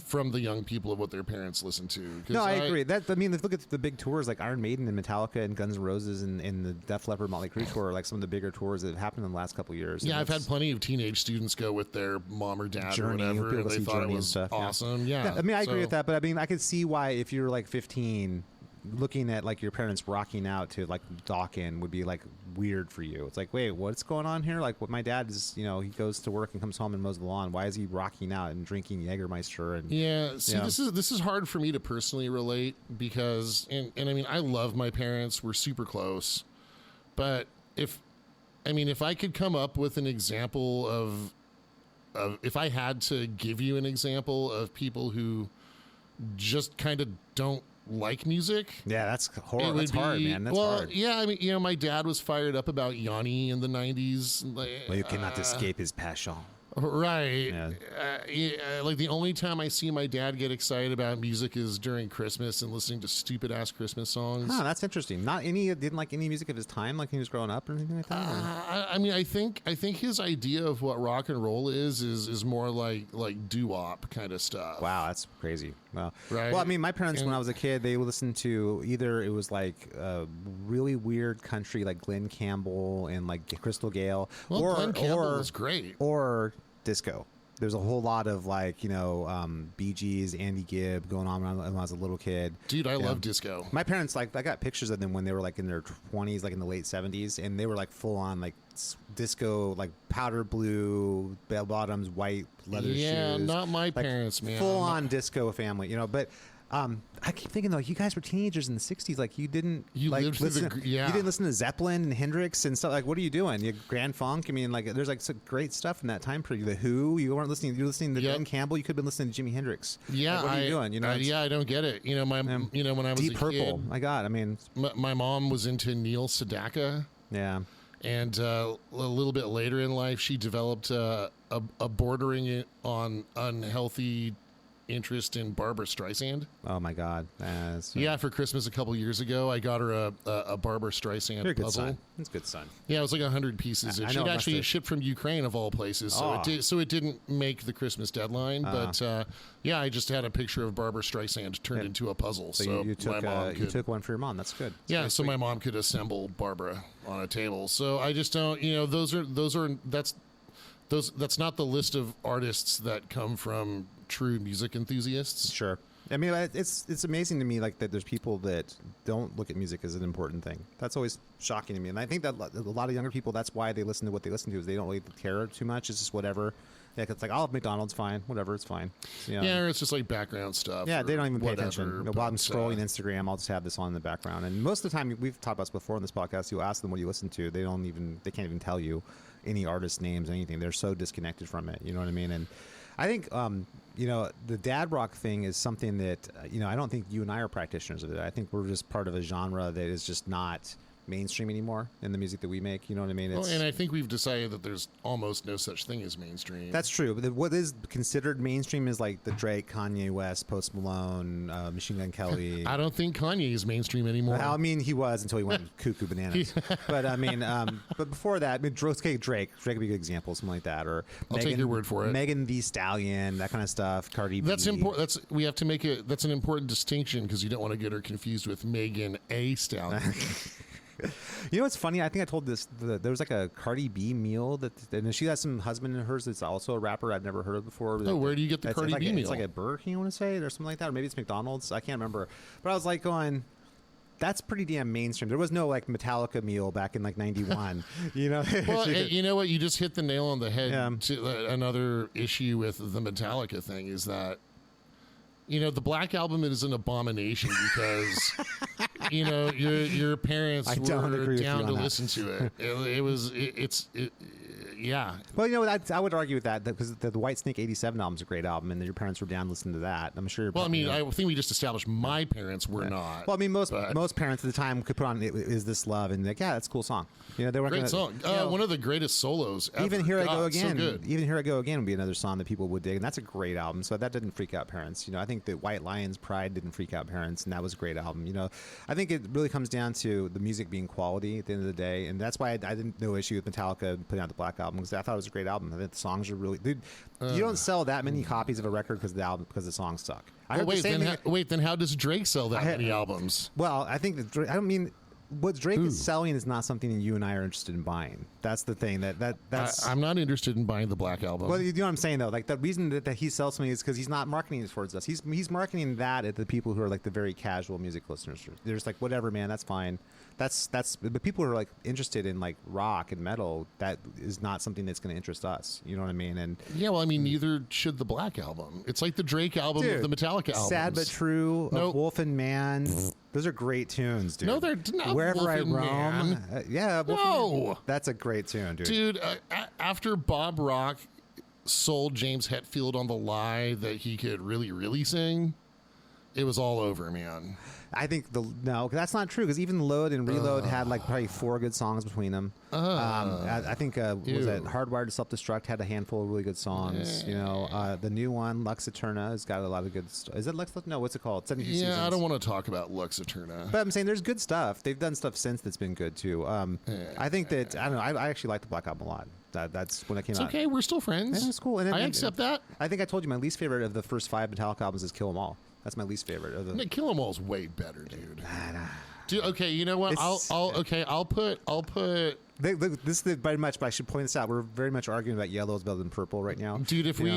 Speaker 2: from the young people of what their parents listen to.
Speaker 1: No, I agree. I mean, look at the big tours like Iron Maiden and Metallica and Guns N' Roses and the Def Leppard, Motley Crue tour, like some of the bigger tours that have happened in the last couple of years.
Speaker 2: Yeah, I've had plenty of teenage students go with their mom or dad
Speaker 1: Journey,
Speaker 2: or whatever, and they thought
Speaker 1: Journey
Speaker 2: it was
Speaker 1: stuff,
Speaker 2: awesome. Yeah.
Speaker 1: I mean, I agree with that, but I mean, I could see why if you're like 15. Looking at like your parents rocking out to like Dawkins would be like weird for you. It's like, wait, what's going on here? Like, what my dad is, you know, he goes to work and comes home and mows the lawn. Why is he rocking out and drinking Jägermeister? And
Speaker 2: yeah, see, this is hard for me to personally relate because, and I mean, I love my parents. We're super close, but if I could come up with an example of if I had to give you an example of people who just kind of don't like music.
Speaker 1: Yeah, that's horrible. That's hard, man. That's hard.
Speaker 2: Yeah, I mean, you know, my dad was fired up about Yanni in the 90s.
Speaker 1: Well, you cannot escape his passion.
Speaker 2: Right.
Speaker 1: Yeah.
Speaker 2: Like the only time I see my dad get excited about music is during Christmas and listening to stupid ass Christmas songs.
Speaker 1: Oh, that's interesting. Didn't like any music of his time, like when he was growing up or anything like that.
Speaker 2: I mean, I think his idea of what rock and roll is more like doo-wop kind of stuff.
Speaker 1: Wow, that's crazy. Wow.
Speaker 2: Right.
Speaker 1: Well, I mean, my parents, when I was a kid, they would listen to either it was like really weird country, like Glenn Campbell and like Crystal Gale,
Speaker 2: well, Glenn Campbell was great,
Speaker 1: or disco. There's a whole lot of like, you know, Bee Gees, Andy Gibb going on when I was a little kid.
Speaker 2: Dude, I love disco.
Speaker 1: My parents, like, I got pictures of them when they were like in their 20s, like in the late 70s, and they were like full on like disco, like powder blue, bell bottoms, white leather shoes.
Speaker 2: Yeah, not my
Speaker 1: like,
Speaker 2: parents, man.
Speaker 1: Full on disco family, you know, but I keep thinking though, you guys were teenagers in the '60s. Like you didn't like
Speaker 2: lived
Speaker 1: listen.
Speaker 2: yeah.
Speaker 1: You didn't listen to Zeppelin and Hendrix and stuff. Like, what are you doing? You Grand Funk. I mean, like, there's like some great stuff in that time period. The Who. You weren't listening. You were listening to Glenn Campbell. You could have been listening to Jimi Hendrix.
Speaker 2: Yeah,
Speaker 1: like, what are you doing? You know,
Speaker 2: yeah, I don't get it. You know, you know, when I was
Speaker 1: Deep
Speaker 2: a
Speaker 1: Purple.
Speaker 2: kid,
Speaker 1: My God, I mean,
Speaker 2: my mom was into Neil Sedaka.
Speaker 1: yeah.
Speaker 2: And a little bit later in life, she developed a bordering on unhealthy interest in Barbara Streisand.
Speaker 1: Oh my God.
Speaker 2: Yeah, for Christmas a couple years ago, I got her a Barbara Streisand
Speaker 1: You're a good
Speaker 2: puzzle.
Speaker 1: son. That's a good son.
Speaker 2: Yeah, it was like 100 pieces.
Speaker 1: I
Speaker 2: She'd
Speaker 1: know it
Speaker 2: actually
Speaker 1: must've-
Speaker 2: shipped from Ukraine of all places, so
Speaker 1: Oh.
Speaker 2: it didn't make the Christmas deadline. But yeah, I just had a picture of Barbara Streisand turned into a puzzle. So
Speaker 1: you took
Speaker 2: my mom
Speaker 1: you took one for your mom. That's good. That's
Speaker 2: yeah,
Speaker 1: very
Speaker 2: so
Speaker 1: sweet.
Speaker 2: my mom could assemble Barbara on a table. So I just don't, you know, that's not the list of artists that come from true music enthusiasts.
Speaker 1: Sure. I mean, it's amazing to me like that there's people that don't look at music as an important thing. That's always shocking to me. And I think that a lot of younger people, that's why they listen to what they listen to, is they don't really care too much. It's just whatever. Yeah, it's like, oh, McDonald's, fine, whatever, it's fine. You know?
Speaker 2: Yeah, or it's just like background stuff.
Speaker 1: Yeah, they don't even pay
Speaker 2: whatever,
Speaker 1: attention. You know, while I'm scrolling Instagram, I'll just have this on in the background. And most of the time, we've talked about this before on this podcast. You ask them what you listen to, they can't even tell you any artist names, anything. They're so disconnected from it. You know what I mean? And I think, you know, the dad rock thing is something that, you know, I don't think you and I are practitioners of it. I think we're just part of a genre that is just not mainstream anymore in the music that we make. You know what I mean?
Speaker 2: Well, and I think we've decided that there's almost no such thing as mainstream.
Speaker 1: That's true. But what is considered mainstream is like the Drake, Kanye West, Post Malone, Machine Gun Kelly.
Speaker 2: I don't think Kanye is mainstream anymore.
Speaker 1: Well, I mean, he was until he went cuckoo bananas. But I mean, but before that, I mean, Drake would be a good example, something like that. Or
Speaker 2: I'll take your word for it.
Speaker 1: Megan Thee Stallion, that kind of stuff. Cardi B.
Speaker 2: That's important. We have to make it. That's an important distinction because you don't want to get her confused with Megan A. Stallion.
Speaker 1: You know what's funny? I think I told this. There was like a Cardi B meal and she has some husband of hers that's also a rapper I've never heard of before.
Speaker 2: Oh, where do you get the Cardi B meal?
Speaker 1: It's like a Burger King, I want to say, or something like that, or maybe it's McDonald's. I can't remember. But I was like going, that's pretty damn mainstream. There was no like Metallica meal back in like '91. You know.
Speaker 2: Well, you know what? You just hit the nail on the head.
Speaker 1: Yeah.
Speaker 2: Another issue with the Metallica thing is that, you know, the Black Album is an abomination because, you know, your parents were down to listen to it. yeah.
Speaker 1: Well, I would argue with that because the White Snake '87 album is a great album, and your parents were down listening to that. I'm sure.
Speaker 2: Well, I mean, I think we just established my parents were not.
Speaker 1: Well, I mean, most parents at the time could put on "Is This Love" and like, yeah, that's a cool song. They weren't
Speaker 2: Great
Speaker 1: gonna,
Speaker 2: song. One of the greatest solos ever.
Speaker 1: Even Here I Go
Speaker 2: God,
Speaker 1: Again.
Speaker 2: So good.
Speaker 1: Even Here I Go Again would be another song that people would dig, and that's a great album. So that didn't freak out parents. I think that White Lion's Pride didn't freak out parents, and that was a great album. I think it really comes down to the music being quality at the end of the day, and that's why I didn't no issue with Metallica putting out the Black Album because I thought it was a great album. I think the songs are really, dude. You don't sell that many copies of a record because the songs suck.
Speaker 2: Then how does Drake sell that many albums?
Speaker 1: Well, I think that Drake, I don't mean. What Drake is selling is not something that you and I are interested in buying. That's the thing. That's.
Speaker 2: I'm not interested in buying the Black Album.
Speaker 1: Well, you know what I'm saying though. Like the reason that he sells something is because he's not marketing it towards us. He's marketing that at the people who are like the very casual music listeners. They're just like, whatever, man, that's fine. That's. But people who are like interested in like rock and metal, that is not something that's going to interest us. You know what I mean? And
Speaker 2: yeah, well, I mean, neither should the Black Album. It's like the Drake album of the Metallica albums.
Speaker 1: Sad but True.
Speaker 2: Nope.
Speaker 1: Wolf and Man. Those are great tunes, dude.
Speaker 2: No, they're not.
Speaker 1: Wherever
Speaker 2: Wolf
Speaker 1: I
Speaker 2: and
Speaker 1: roam.
Speaker 2: Man.
Speaker 1: Yeah. Wolf and
Speaker 2: No.
Speaker 1: Man. That's a great tune, dude.
Speaker 2: Dude, after Bob Rock sold James Hetfield on the lie that he could really, really sing, it was all over, man.
Speaker 1: I think that's not true because even Load and Reload had like probably 4 good songs between them. I think was it Hardwired to Self-Destruct had a handful of really good songs. The new one Lux Eterna has got a lot of good. Is it Lux? No, what's it called? 72 Seasons.
Speaker 2: I don't want to talk about Lux Eterna.
Speaker 1: But I'm saying there's good stuff. They've done stuff since that's been good too. I think that I don't know. I actually like the Black Album a lot. That's when it came out.
Speaker 2: It's okay. We're still friends.
Speaker 1: Yeah, it's cool. And
Speaker 2: I accept that.
Speaker 1: I think I told you my least favorite of the first 5 Metallica albums is Kill 'Em All. That's my least favorite. Of the
Speaker 2: Kill 'Em All's way better, dude. Dude, okay, you know what? I'll put.
Speaker 1: This is very much, but I should point this out. We're very much arguing about yellow is better than purple right now,
Speaker 2: dude. If we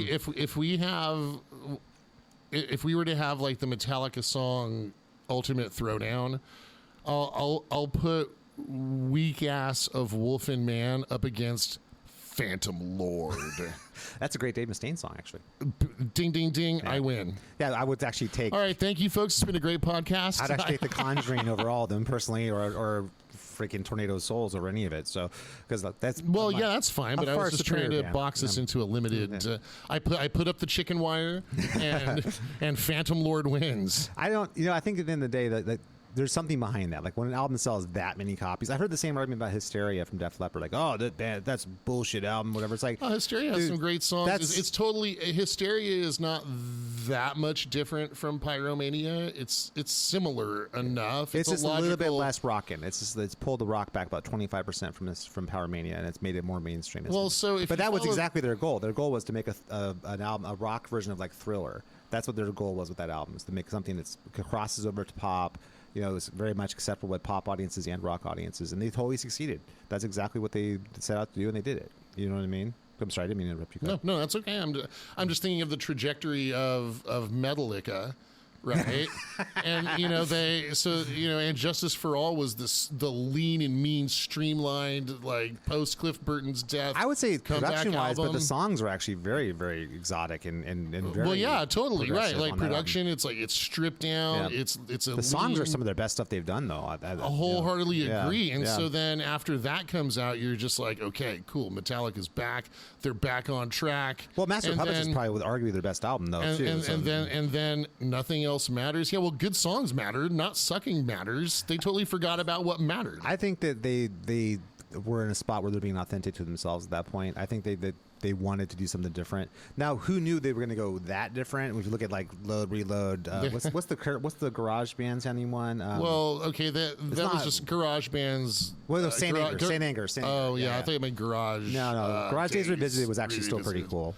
Speaker 2: were to have like the Metallica song Ultimate Throwdown, I'll put weak ass of Wolf and Man up against Phantom Lord.
Speaker 1: That's a great Dave Mustaine song, actually.
Speaker 2: Ding, ding, ding.
Speaker 1: Yeah.
Speaker 2: I win.
Speaker 1: Yeah, I would actually take.
Speaker 2: All right, thank you, folks. It's been a great podcast.
Speaker 1: I'd actually take The Conjuring over all of them personally, or freaking Tornado Souls over any of it. So, because that's
Speaker 2: that's fine. But I was just trying to box this into a limited. I put up the chicken wire, and Phantom Lord wins.
Speaker 1: I don't. I think at the end of the day that there's something behind that. Like when an album sells that many copies, I heard the same argument about Hysteria from Def Leppard. Like, oh, that's bullshit album, whatever. It's like,
Speaker 2: Hysteria has some great songs. It's totally Hysteria is not that much different from Pyromania. It's similar enough.
Speaker 1: It's just a little bit less rockin'. It's pulled the rock back about 25% from Pyromania, and it's made it more mainstream.
Speaker 2: Well, but
Speaker 1: that was exactly their goal. Their goal was to make an album, a rock version of like Thriller. That's what their goal was with that album, is to make something that crosses over to pop. It's very much acceptable with pop audiences and rock audiences, and they totally succeeded. That's exactly what they set out to do, and they did it. You know what I mean? I'm sorry, I didn't mean to interrupt you.
Speaker 2: No, that's okay. I'm just thinking of the trajectory of Metallica, right? And and Justice for All was the lean and mean, streamlined, like post Cliff Burton's death.
Speaker 1: I would say production-wise, but the songs are actually very, very exotic and very.
Speaker 2: Well, yeah, totally right. Like production, it's stripped down.
Speaker 1: Yeah. The songs are some of their best stuff they've done, though. I
Speaker 2: wholeheartedly agree. And so then after that comes out, you're just like, okay, cool. Metallica's back. They're back on track.
Speaker 1: Well, Master of Puppets is probably arguably their best album, though.
Speaker 2: And then nothing else matters. Yeah, well, good songs matter. Not sucking matters. They totally forgot about what mattered.
Speaker 1: I think that they were in a spot where they're being authentic to themselves at that point. I think they wanted to do something different. Now, who knew they were going to go that different? If you look at like Load, Reload, what's the Garage Band sounding one?
Speaker 2: That was just Garage Band's.
Speaker 1: Well, Saint Anger.
Speaker 2: Oh yeah, I thought you meant Garage.
Speaker 1: No. Garage Days Revisited was actually still pretty cool.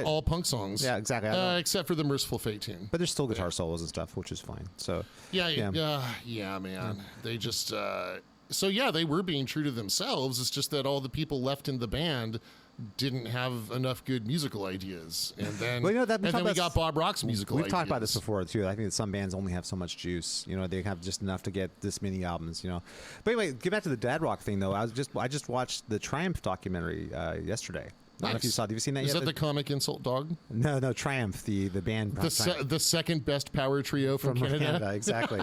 Speaker 2: All punk songs.
Speaker 1: Yeah, exactly.
Speaker 2: Except for the Merciful Fate tune.
Speaker 1: But there's still guitar solos and stuff, which is fine. So
Speaker 2: yeah, man. They just. So yeah, they were being true to themselves. It's just that all the people left in the band didn't have enough good musical ideas, and then we got Bob Rock's musical.
Speaker 1: We've talked about this before too. I think that some bands only have so much juice. They have just enough to get this many albums. But anyway, get back to the Dad Rock thing though. I just watched the Triumph documentary yesterday. I don't know if you saw. Have you seen that yet?
Speaker 2: Is that the comic Insult Dog?
Speaker 1: No, Triumph, the band.
Speaker 2: The second best power trio from Canada.
Speaker 1: Exactly.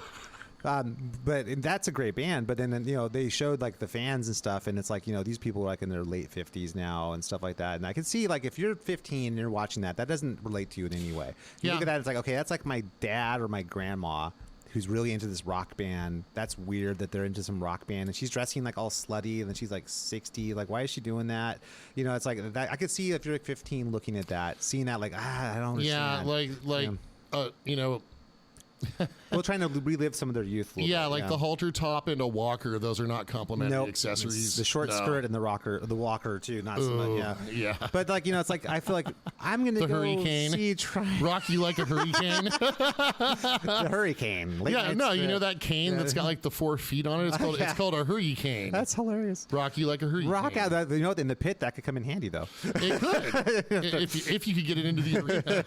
Speaker 1: But that's a great band. But then, they showed like the fans and stuff, and it's like, these people are like in their late 50s now and stuff like that. And I can see, like, if you're 15 and you're watching that doesn't relate to you in any way. You look at that, it's like, okay, that's like my dad or my grandma who's really into this rock band. That's weird that they're into some rock band, and she's dressing like all slutty, and then she's like 60. Like, why is she doing that? It's like that. I could see if you're like 15 looking at that, seeing that, like, I don't understand. Well, trying to relive some of their youth.
Speaker 2: Yeah, like the halter top and a walker. Those are not complimentary
Speaker 1: Nope.
Speaker 2: accessories.
Speaker 1: The short skirt and the walker too. Not so much.
Speaker 2: Yeah.
Speaker 1: But like, it's like, I feel like I'm gonna
Speaker 2: The
Speaker 1: go
Speaker 2: hurricane.
Speaker 1: see
Speaker 2: Rock, you like a hurricane?
Speaker 1: the hurricane. Late
Speaker 2: Yeah,
Speaker 1: nights,
Speaker 2: no, you know that cane that's got like the 4 feet on it? It's called a hurricane.
Speaker 1: That's hilarious.
Speaker 2: Rock, you like a hurricane?
Speaker 1: Rock out that, in the pit that could come in handy though.
Speaker 2: It could. if you could get it into the arena.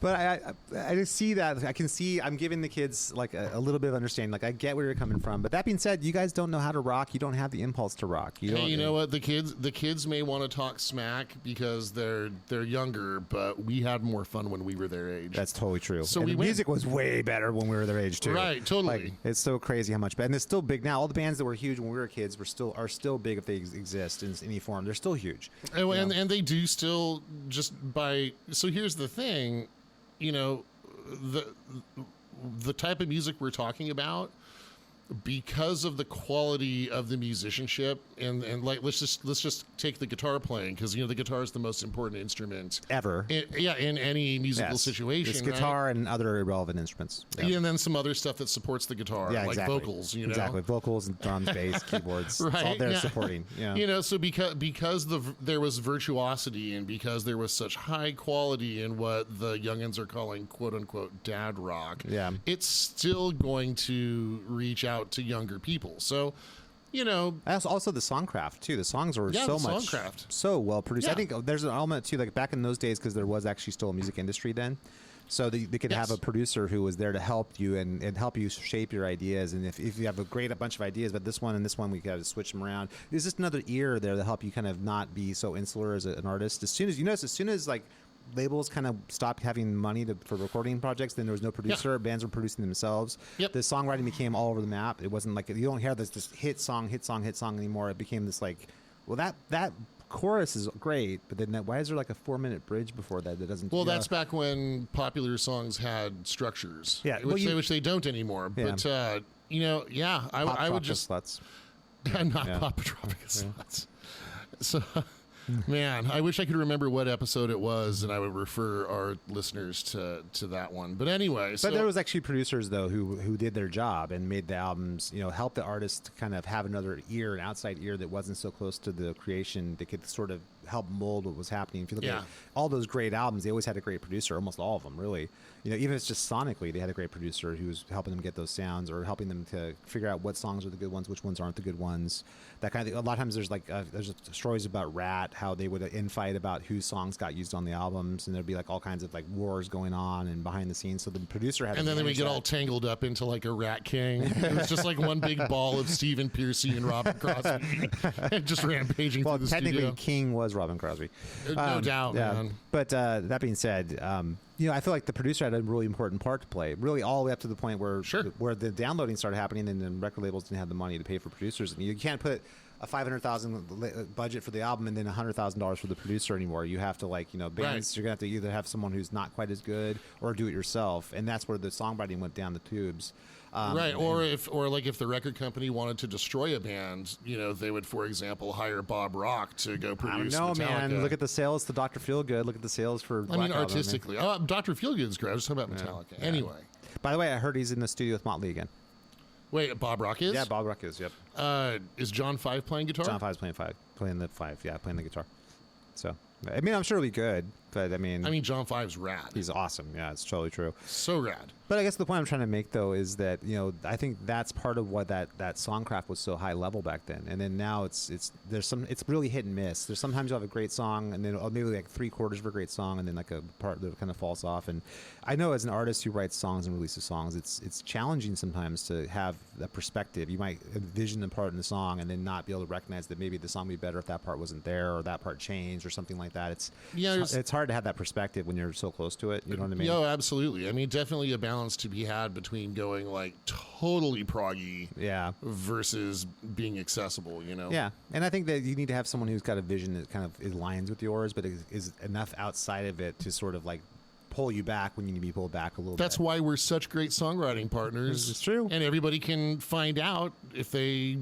Speaker 1: But I just see that. I can see I'm giving the kids like a little bit of understanding. Like, I get where you're coming from. But that being said, you guys don't know how to rock. You don't have the impulse to rock.
Speaker 2: You know what? The kids may want to talk smack because they're younger, but we had more fun when we were their age.
Speaker 1: That's totally true.
Speaker 2: So
Speaker 1: and the music was way better when we were their age too.
Speaker 2: Right, totally.
Speaker 1: Like, it's so crazy how much better. And it's still big now. All the bands that were huge when we were kids are still big if they exist in any form. They're still huge.
Speaker 2: And they do still just by. So here's the thing, the type of music we're talking about, because of the quality of the musicianship and like let's just take the guitar playing, because the guitar is the most important instrument
Speaker 1: Ever.
Speaker 2: in any musical situation.
Speaker 1: It's guitar and other irrelevant instruments. Yep.
Speaker 2: Yeah, and then some other stuff that supports the guitar, like vocals.
Speaker 1: Exactly, vocals and drums, bass, keyboards.
Speaker 2: Right.
Speaker 1: It's all there supporting. Yeah.
Speaker 2: So because there was virtuosity and because there was such high quality in what the youngins are calling "quote unquote" dad rock, it's still going to reach out to younger people. So,
Speaker 1: also the songcraft too. The songs were so well produced.
Speaker 2: Yeah.
Speaker 1: I think there's an element too, like back in those days, because there was actually still a music industry then. So they could have a producer who was there to help you and help you shape your ideas. And if you have a bunch of ideas, but this one we got to switch them around. There's just another ear there to help you kind of not be so insular as an artist. As soon as like labels kind of stopped having money for recording projects, then there was no producer. Bands were producing themselves.
Speaker 2: Yep.
Speaker 1: The songwriting became all over the map. It wasn't like, you don't hear this just hit song anymore. It became this like, well, that chorus is great, but then why is there like a 4-minute bridge before that doesn't?
Speaker 2: Well, that's back when popular songs had structures.
Speaker 1: Yeah,
Speaker 2: which they don't anymore.
Speaker 1: Yeah.
Speaker 2: But I would just
Speaker 1: sluts.
Speaker 2: not Pop-Tropica sluts. So. Man, I wish I could remember what episode it was, and I would refer our listeners to that one. But anyway,
Speaker 1: but there was actually producers though who did their job and made the albums, help the artist kind of have another ear, an outside ear that wasn't so close to the creation, that could sort of help mold what was happening. If you look at all those great albums, they always had a great producer, almost all of them, really. Even if it's just sonically, they had a great producer who was helping them get those sounds or helping them to figure out what songs are the good ones, which ones aren't the good ones. That kind of thing. A lot of times there's like there's stories about Rat, how they would infight about whose songs got used on the albums, and there'd be like all kinds of like wars going on and behind the scenes. So the producer had,
Speaker 2: and then we get all tangled up into like a Rat King. It was just like one big ball of Stephen Pearcy and Robin Crosby, just rampaging through the
Speaker 1: technically,
Speaker 2: studio.
Speaker 1: King was Robin Crosby,
Speaker 2: no doubt, man.
Speaker 1: But that being said, I feel like the producer had a really important part to play, really all the way up to the point where the downloading started happening, and then record labels didn't have the money to pay for producers. And you can't put a $500,000 budget for the album and then $100,000 for the producer anymore. You have to bands. You're gonna have to either have someone who's not quite as good or do it yourself, and that's where the songwriting went down the tubes.
Speaker 2: If the record company wanted to destroy a band, they would, for example, hire Bob Rock to go produce.
Speaker 1: I don't know,
Speaker 2: Metallica.
Speaker 1: man. Look at the sales to Dr. Feelgood. Look at the sales for.
Speaker 2: Artistically, Dr. Feelgood's great. I was talking about Metallica. Yeah. Anyway,
Speaker 1: by the way, I heard he's in the studio with Motley again.
Speaker 2: Wait, Bob Rock is?
Speaker 1: Yeah, Bob Rock is. Yep.
Speaker 2: Is John Five playing guitar?
Speaker 1: John Five's playing the five. Yeah, playing the guitar. So, I'm sure it'll be good, but
Speaker 2: John Five's rad.
Speaker 1: He's awesome. Yeah, it's totally true.
Speaker 2: So rad.
Speaker 1: But I guess the point I'm trying to make, though, is that, I think that's part of what that songcraft was so high level back then. And then now it's really hit and miss. There's sometimes you'll have a great song, and then maybe like 3/4 of a great song, and then like a part that kind of falls off. And I know as an artist who writes songs and releases songs, it's challenging sometimes to have that perspective. You might envision the part in the song and then not be able to recognize that maybe the song would be better if that part wasn't there or that part changed or something like that. It's hard hard to have that perspective when you're so close to it. You know what I mean?
Speaker 2: Yo, absolutely. I mean, definitely a balance to be had between going like totally proggy
Speaker 1: Yeah.
Speaker 2: versus being accessible, you know?
Speaker 1: Yeah, and I think that you need to have someone who's got a vision that kind of aligns with yours, but is enough outside of it to sort of like pull you back when you need to be pulled back a little
Speaker 2: That's
Speaker 1: bit.
Speaker 2: why we're such great songwriting partners.
Speaker 1: It's true.
Speaker 2: And everybody can find out if they,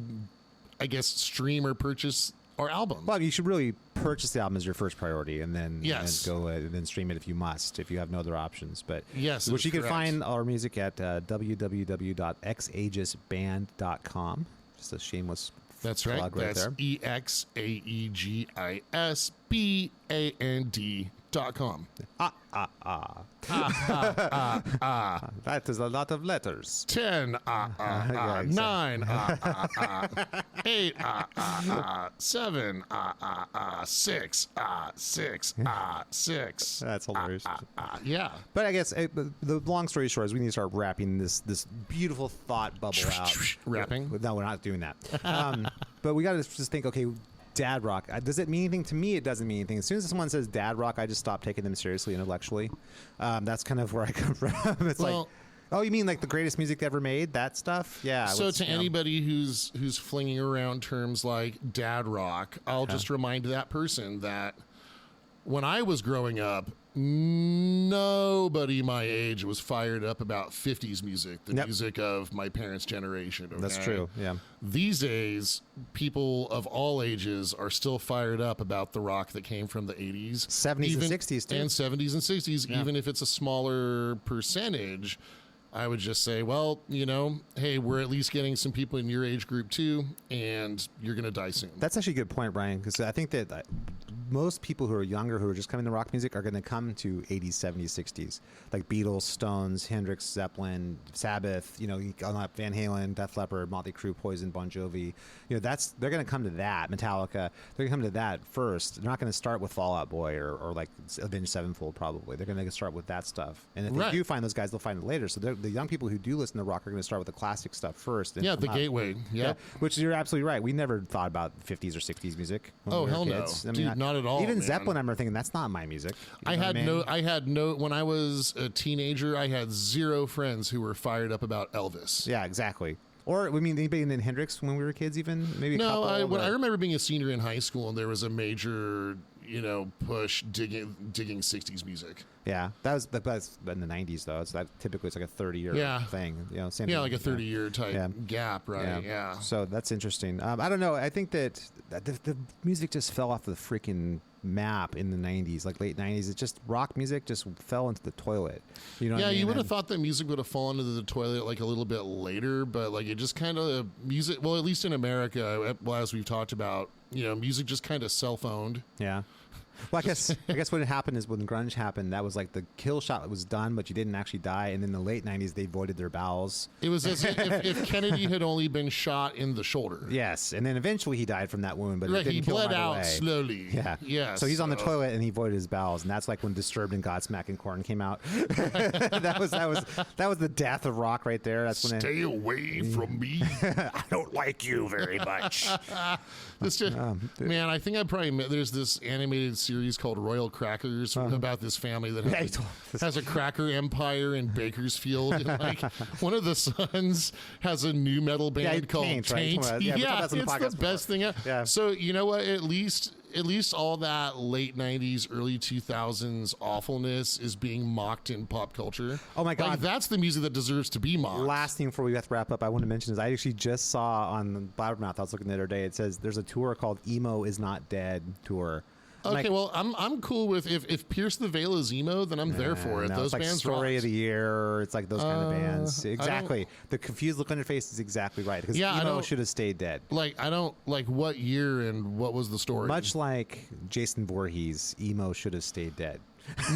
Speaker 2: I guess, stream or purchase our album.
Speaker 1: Well, you should really purchase the album as your first priority, and then
Speaker 2: Yes.
Speaker 1: and go and then stream it if you must, if you have no other options. But
Speaker 2: Yes,
Speaker 1: which you can
Speaker 2: correct.
Speaker 1: find our music at www.xaegisband.com. Just a shameless
Speaker 2: That's right.
Speaker 1: plug right
Speaker 2: That's
Speaker 1: there.
Speaker 2: EXAEGISBAND.com.
Speaker 1: That is a lot of letters.
Speaker 2: 10
Speaker 1: Yeah, exactly.
Speaker 2: 9 8 7 6 6 6.
Speaker 1: That's hilarious.
Speaker 2: Yeah.
Speaker 1: But I guess the long story short is we need to start wrapping this beautiful thought bubble out.
Speaker 2: Wrapping?
Speaker 1: No, we're not doing that. But we got to just think, okay, dad rock. Does it mean anything to me? It doesn't mean anything. As soon as someone says dad rock, I just stop taking them seriously intellectually. That's kind of where I come from. It's
Speaker 2: Well-
Speaker 1: like, oh, you mean like the greatest music ever made? That stuff? Yeah.
Speaker 2: So
Speaker 1: let's,
Speaker 2: to
Speaker 1: you know.
Speaker 2: anybody who's flinging around terms like dad rock, I'll just remind that person that when I was growing up, nobody my age was fired up about 50s music, the
Speaker 1: Yep.
Speaker 2: music of my parents' generation.
Speaker 1: That's
Speaker 2: okay?
Speaker 1: true. Yeah.
Speaker 2: These days, people of all ages are still fired up about the rock that came from the 80s,
Speaker 1: 70s and 60s too.
Speaker 2: and 70s and 60s,
Speaker 1: Yeah.
Speaker 2: even if it's a smaller percentage. I would just say, well, you know, hey, we're at least getting some people in your age group too, and you're going to die soon.
Speaker 1: That's actually a good point, Brian, because I think that most people who are younger, who are just coming to rock music, are going to come to 80s, 70s, 60s, like Beatles, Stones, Hendrix, Zeppelin, Sabbath, you know, Van Halen, Def Leppard, Motley Crue, Poison, Bon Jovi. You know, they're going to come to that. Metallica, they're going to come to that first. They're not going to start with Fall Out Boy or like Avenged Sevenfold, probably. They're going to start with that stuff. And if
Speaker 2: Right.
Speaker 1: they do find those guys, they'll find it later. So the young people who do listen to rock are going to start with the classic stuff first. And
Speaker 2: Yeah,
Speaker 1: come
Speaker 2: the
Speaker 1: up.
Speaker 2: gateway. Yeah.
Speaker 1: Which you're absolutely right. We never thought about 50s or 60s music. When
Speaker 2: Oh,
Speaker 1: we were
Speaker 2: hell no.
Speaker 1: kids.
Speaker 2: Dude, not at all,
Speaker 1: Even
Speaker 2: man.
Speaker 1: Zeppelin, I remember thinking that's not my music. You
Speaker 2: I
Speaker 1: know what mean?
Speaker 2: had no, when I was a teenager, I had zero friends who were fired up about Elvis.
Speaker 1: Yeah, exactly. Or I mean, anybody in Hendrix when we were kids, even maybe a
Speaker 2: No,
Speaker 1: couple.
Speaker 2: I remember being a senior in high school, and there was a major, you know, push digging 60s music.
Speaker 1: Yeah, that's in the 90s though. It's like typically it's like a 30-year
Speaker 2: Yeah.
Speaker 1: thing. You know, same
Speaker 2: Yeah,
Speaker 1: thing,
Speaker 2: like a 30-year type
Speaker 1: Yeah.
Speaker 2: gap, right? Yeah.
Speaker 1: So that's interesting. I don't know. I think that the music just fell off the freaking map in the 90s, like late 90s. It just rock music just fell into the toilet. You know what
Speaker 2: Yeah,
Speaker 1: I mean?
Speaker 2: you would have
Speaker 1: And-
Speaker 2: thought that music would have fallen into the toilet like a little bit later, but like it just kind of music. Well, at least in America, well, as we've talked about, you know, music just kind of self-owned.
Speaker 1: Yeah. Well, I guess what happened is when grunge happened, that was like the kill shot was done, but you didn't actually die. And in the late 90s, they voided their bowels.
Speaker 2: It was as if Kennedy had only been shot in the shoulder.
Speaker 1: Yes. And then eventually he died from that wound, but it
Speaker 2: Right,
Speaker 1: didn't
Speaker 2: he
Speaker 1: kill him
Speaker 2: bled
Speaker 1: right
Speaker 2: out
Speaker 1: away.
Speaker 2: slowly.
Speaker 1: Yeah.
Speaker 2: Yeah.
Speaker 1: So he's on the toilet and he voided his bowels, and that's like when Disturbed and Godsmack and Korn came out. that was the death of rock right there. That's when
Speaker 2: Stay away from me.
Speaker 1: I don't like you very much.
Speaker 2: Man, I think I probably met, there's this animated series called Royal Crackers about this family that
Speaker 1: Yeah, you
Speaker 2: has,
Speaker 1: told us.
Speaker 2: has a cracker empire in Bakersfield. And like one of the sons has a new metal band called
Speaker 1: Taint, right?
Speaker 2: Taint.
Speaker 1: Yeah, we talked about
Speaker 2: it's
Speaker 1: this in the
Speaker 2: the
Speaker 1: podcast
Speaker 2: best thing.
Speaker 1: Yeah.
Speaker 2: So you know what? At least all that late 90s, early 2000s awfulness is being mocked in pop culture.
Speaker 1: Oh my
Speaker 2: Like,
Speaker 1: God.
Speaker 2: that's the music that deserves to be mocked.
Speaker 1: Last thing before we have to wrap up, I want to mention is I actually just saw on Blabbermouth, I was looking the other day, it says there's a tour called Emo is Not Dead tour. I'm
Speaker 2: Okay,
Speaker 1: like,
Speaker 2: well, I'm cool with if Pierce the Veil is emo, then I'm there for it.
Speaker 1: no,
Speaker 2: Those
Speaker 1: it's like
Speaker 2: bands
Speaker 1: Story
Speaker 2: rock.
Speaker 1: of the Year. It's like those kind of bands.
Speaker 2: I don't-
Speaker 1: Exactly. The confused look on your face is exactly right. Because
Speaker 2: Yeah, I
Speaker 1: Emo
Speaker 2: don't-
Speaker 1: should have stayed dead.
Speaker 2: Like I don't like what year and what was the story.
Speaker 1: Much like Jason Voorhees, Emo should have stayed dead.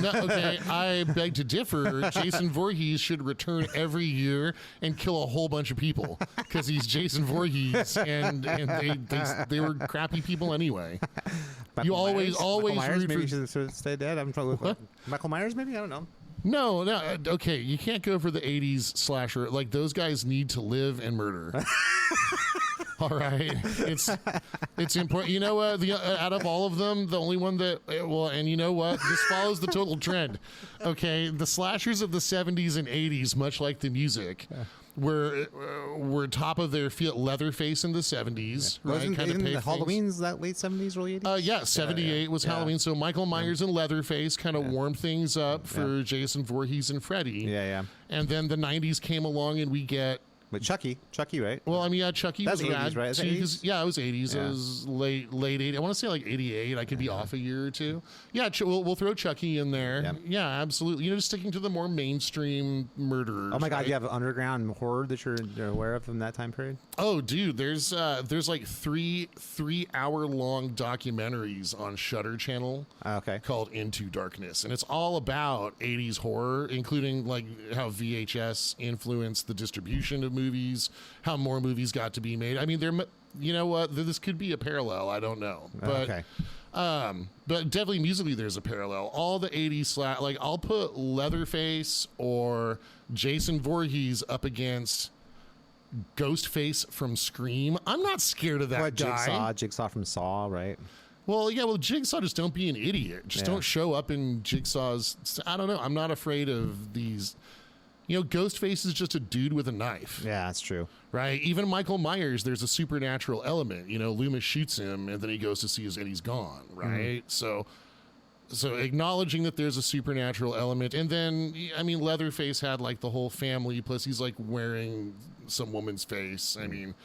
Speaker 2: No, okay, I beg to differ. Jason Voorhees should return every year and kill a whole bunch of people because he's Jason Voorhees, and they were crappy people anyway. You always
Speaker 1: Michael Myers
Speaker 2: root
Speaker 1: maybe
Speaker 2: for-
Speaker 1: should have stayed dead. I'm trying to look. Michael Myers maybe, I don't know.
Speaker 2: No, okay, you can't go for the '80s slasher. Like those guys need to live and murder. All right, it's important. You know what? Out of all of them, the only one that and you know what? This follows the total trend. Okay, the slashers of the 70s and 80s, much like the music, were top of their field. Leatherface in the 70s, right?
Speaker 1: Kind of Halloween's that late 70s, early 80s.
Speaker 2: Yeah, 78 was Halloween. So Michael Myers and Leatherface kind of warmed things up for Jason Voorhees and Freddy.
Speaker 1: Yeah.
Speaker 2: And then the 90s came along, and we get.
Speaker 1: But Chucky, right?
Speaker 2: Well, I mean, yeah, Chucky
Speaker 1: That's
Speaker 2: was
Speaker 1: 80s,
Speaker 2: rad.
Speaker 1: right? Is that 80s?
Speaker 2: Yeah, it was 80s.
Speaker 1: Yeah.
Speaker 2: It was late 80s. I want to say like 88. I could be off a year or two. Yeah, we'll throw Chucky in there. Yeah, absolutely. You know, just sticking to the more mainstream murderers.
Speaker 1: Oh my God,
Speaker 2: right?
Speaker 1: you have underground horror that you're aware of from that time period?
Speaker 2: Oh, dude, there's like three hour long documentaries on Shudder Channel.
Speaker 1: Okay.
Speaker 2: Called Into Darkness, and it's all about 80s horror, including like how VHS influenced the distribution of movies, how more movies got to be made. I mean, you know what? This could be a parallel. I don't know, but
Speaker 1: Okay.
Speaker 2: but definitely musically, there's a parallel. All the 80s like I'll put Leatherface or Jason Voorhees up against Ghostface from Scream. I'm not scared of that
Speaker 1: What,
Speaker 2: guy.
Speaker 1: Jigsaw from Saw, right?
Speaker 2: Well, yeah, Jigsaw, just don't be an idiot. Just don't show up in Jigsaw's. I don't know. I'm not afraid of these. You know, Ghostface is just a dude with a knife.
Speaker 1: Yeah, that's true.
Speaker 2: Right? Even Michael Myers, there's a supernatural element. You know, Loomis shoots him, and then he goes to see and he's gone. Right? So acknowledging that there's a supernatural element, and then I mean, Leatherface had like the whole family. Plus, he's like wearing some woman's face. I mean,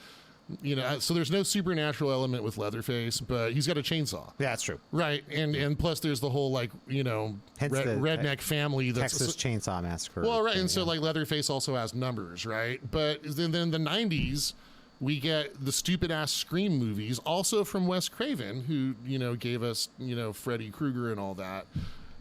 Speaker 2: you know, so there's no supernatural element with Leatherface, but he's got a chainsaw.
Speaker 1: Yeah, that's true.
Speaker 2: Right, and plus there's the whole like, you know,
Speaker 1: Hence the
Speaker 2: redneck family that's
Speaker 1: Texas Chainsaw Massacre.
Speaker 2: well, right,
Speaker 1: thing,
Speaker 2: and so like Leatherface also has numbers, right? But then in the 90s, we get the stupid ass Scream movies, also from Wes Craven, who, you know, gave us, you know, Freddy Krueger and all that.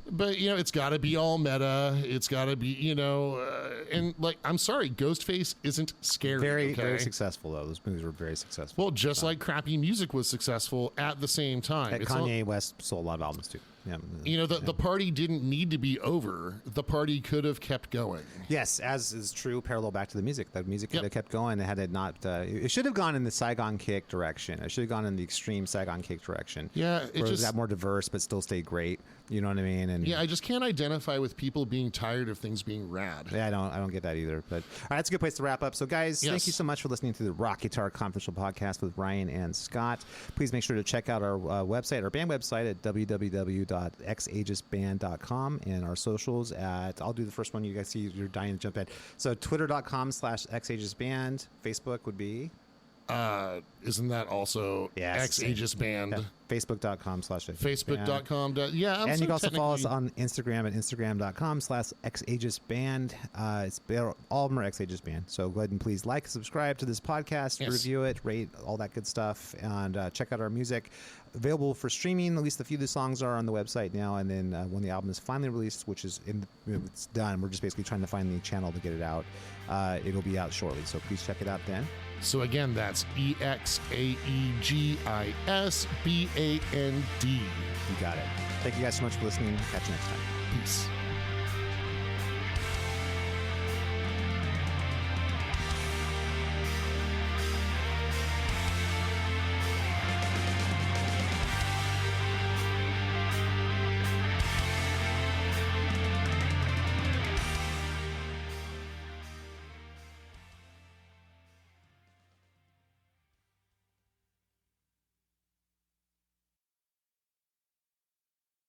Speaker 2: But, you know, it's got to be all meta. It's got to be, you know, and like, I'm sorry, Ghostface isn't scary.
Speaker 1: Very successful, though. Those movies were very successful.
Speaker 2: Well, just like crappy music was successful at the same time.
Speaker 1: And Kanye West sold a lot of albums, too. Yeah.
Speaker 2: You know, the party didn't need to be over. The party could have kept going.
Speaker 1: Yes, as is true, parallel back to the music. The music could have kept going. Had it not, it should have gone in the Saigon Kick direction. It should have gone in the extreme Saigon Kick direction.
Speaker 2: Yeah, it
Speaker 1: where
Speaker 2: just
Speaker 1: got more diverse, but still stayed great. You know what I mean? And
Speaker 2: yeah, I just can't identify with people being tired of things being rad.
Speaker 1: yeah, I don't get that either. But all right, that's a good place to wrap up. So, guys, thank you so much for listening to the Rock Guitar Confidential Podcast with Ryan and Scott. Please make sure to check out our website, our band website at www.xaegisband.com, and our socials at, I'll do the first one. You guys see you're dying to jump in. So, twitter.com/xaegisband. Facebook would be.
Speaker 2: Isn't that also X Aegis Band?
Speaker 1: Yeah. Facebook.com/.
Speaker 2: Facebook.com. Yeah,
Speaker 1: and you can also follow us on Instagram at Instagram.com/XAegisBand. It's all of them are XAegisBand. So go ahead and please like, subscribe to this podcast, review it, rate, all that good stuff, and check out our music. Available for streaming. At least a few of the songs are on the website now. And then when the album is finally released, which is it's done, we're just basically trying to find the channel to get it out. It'll be out shortly. So please check it out then.
Speaker 2: So again, that's EXAEGISBAND.
Speaker 1: You got it. Thank you guys so much for listening. Catch you next time.
Speaker 2: Peace.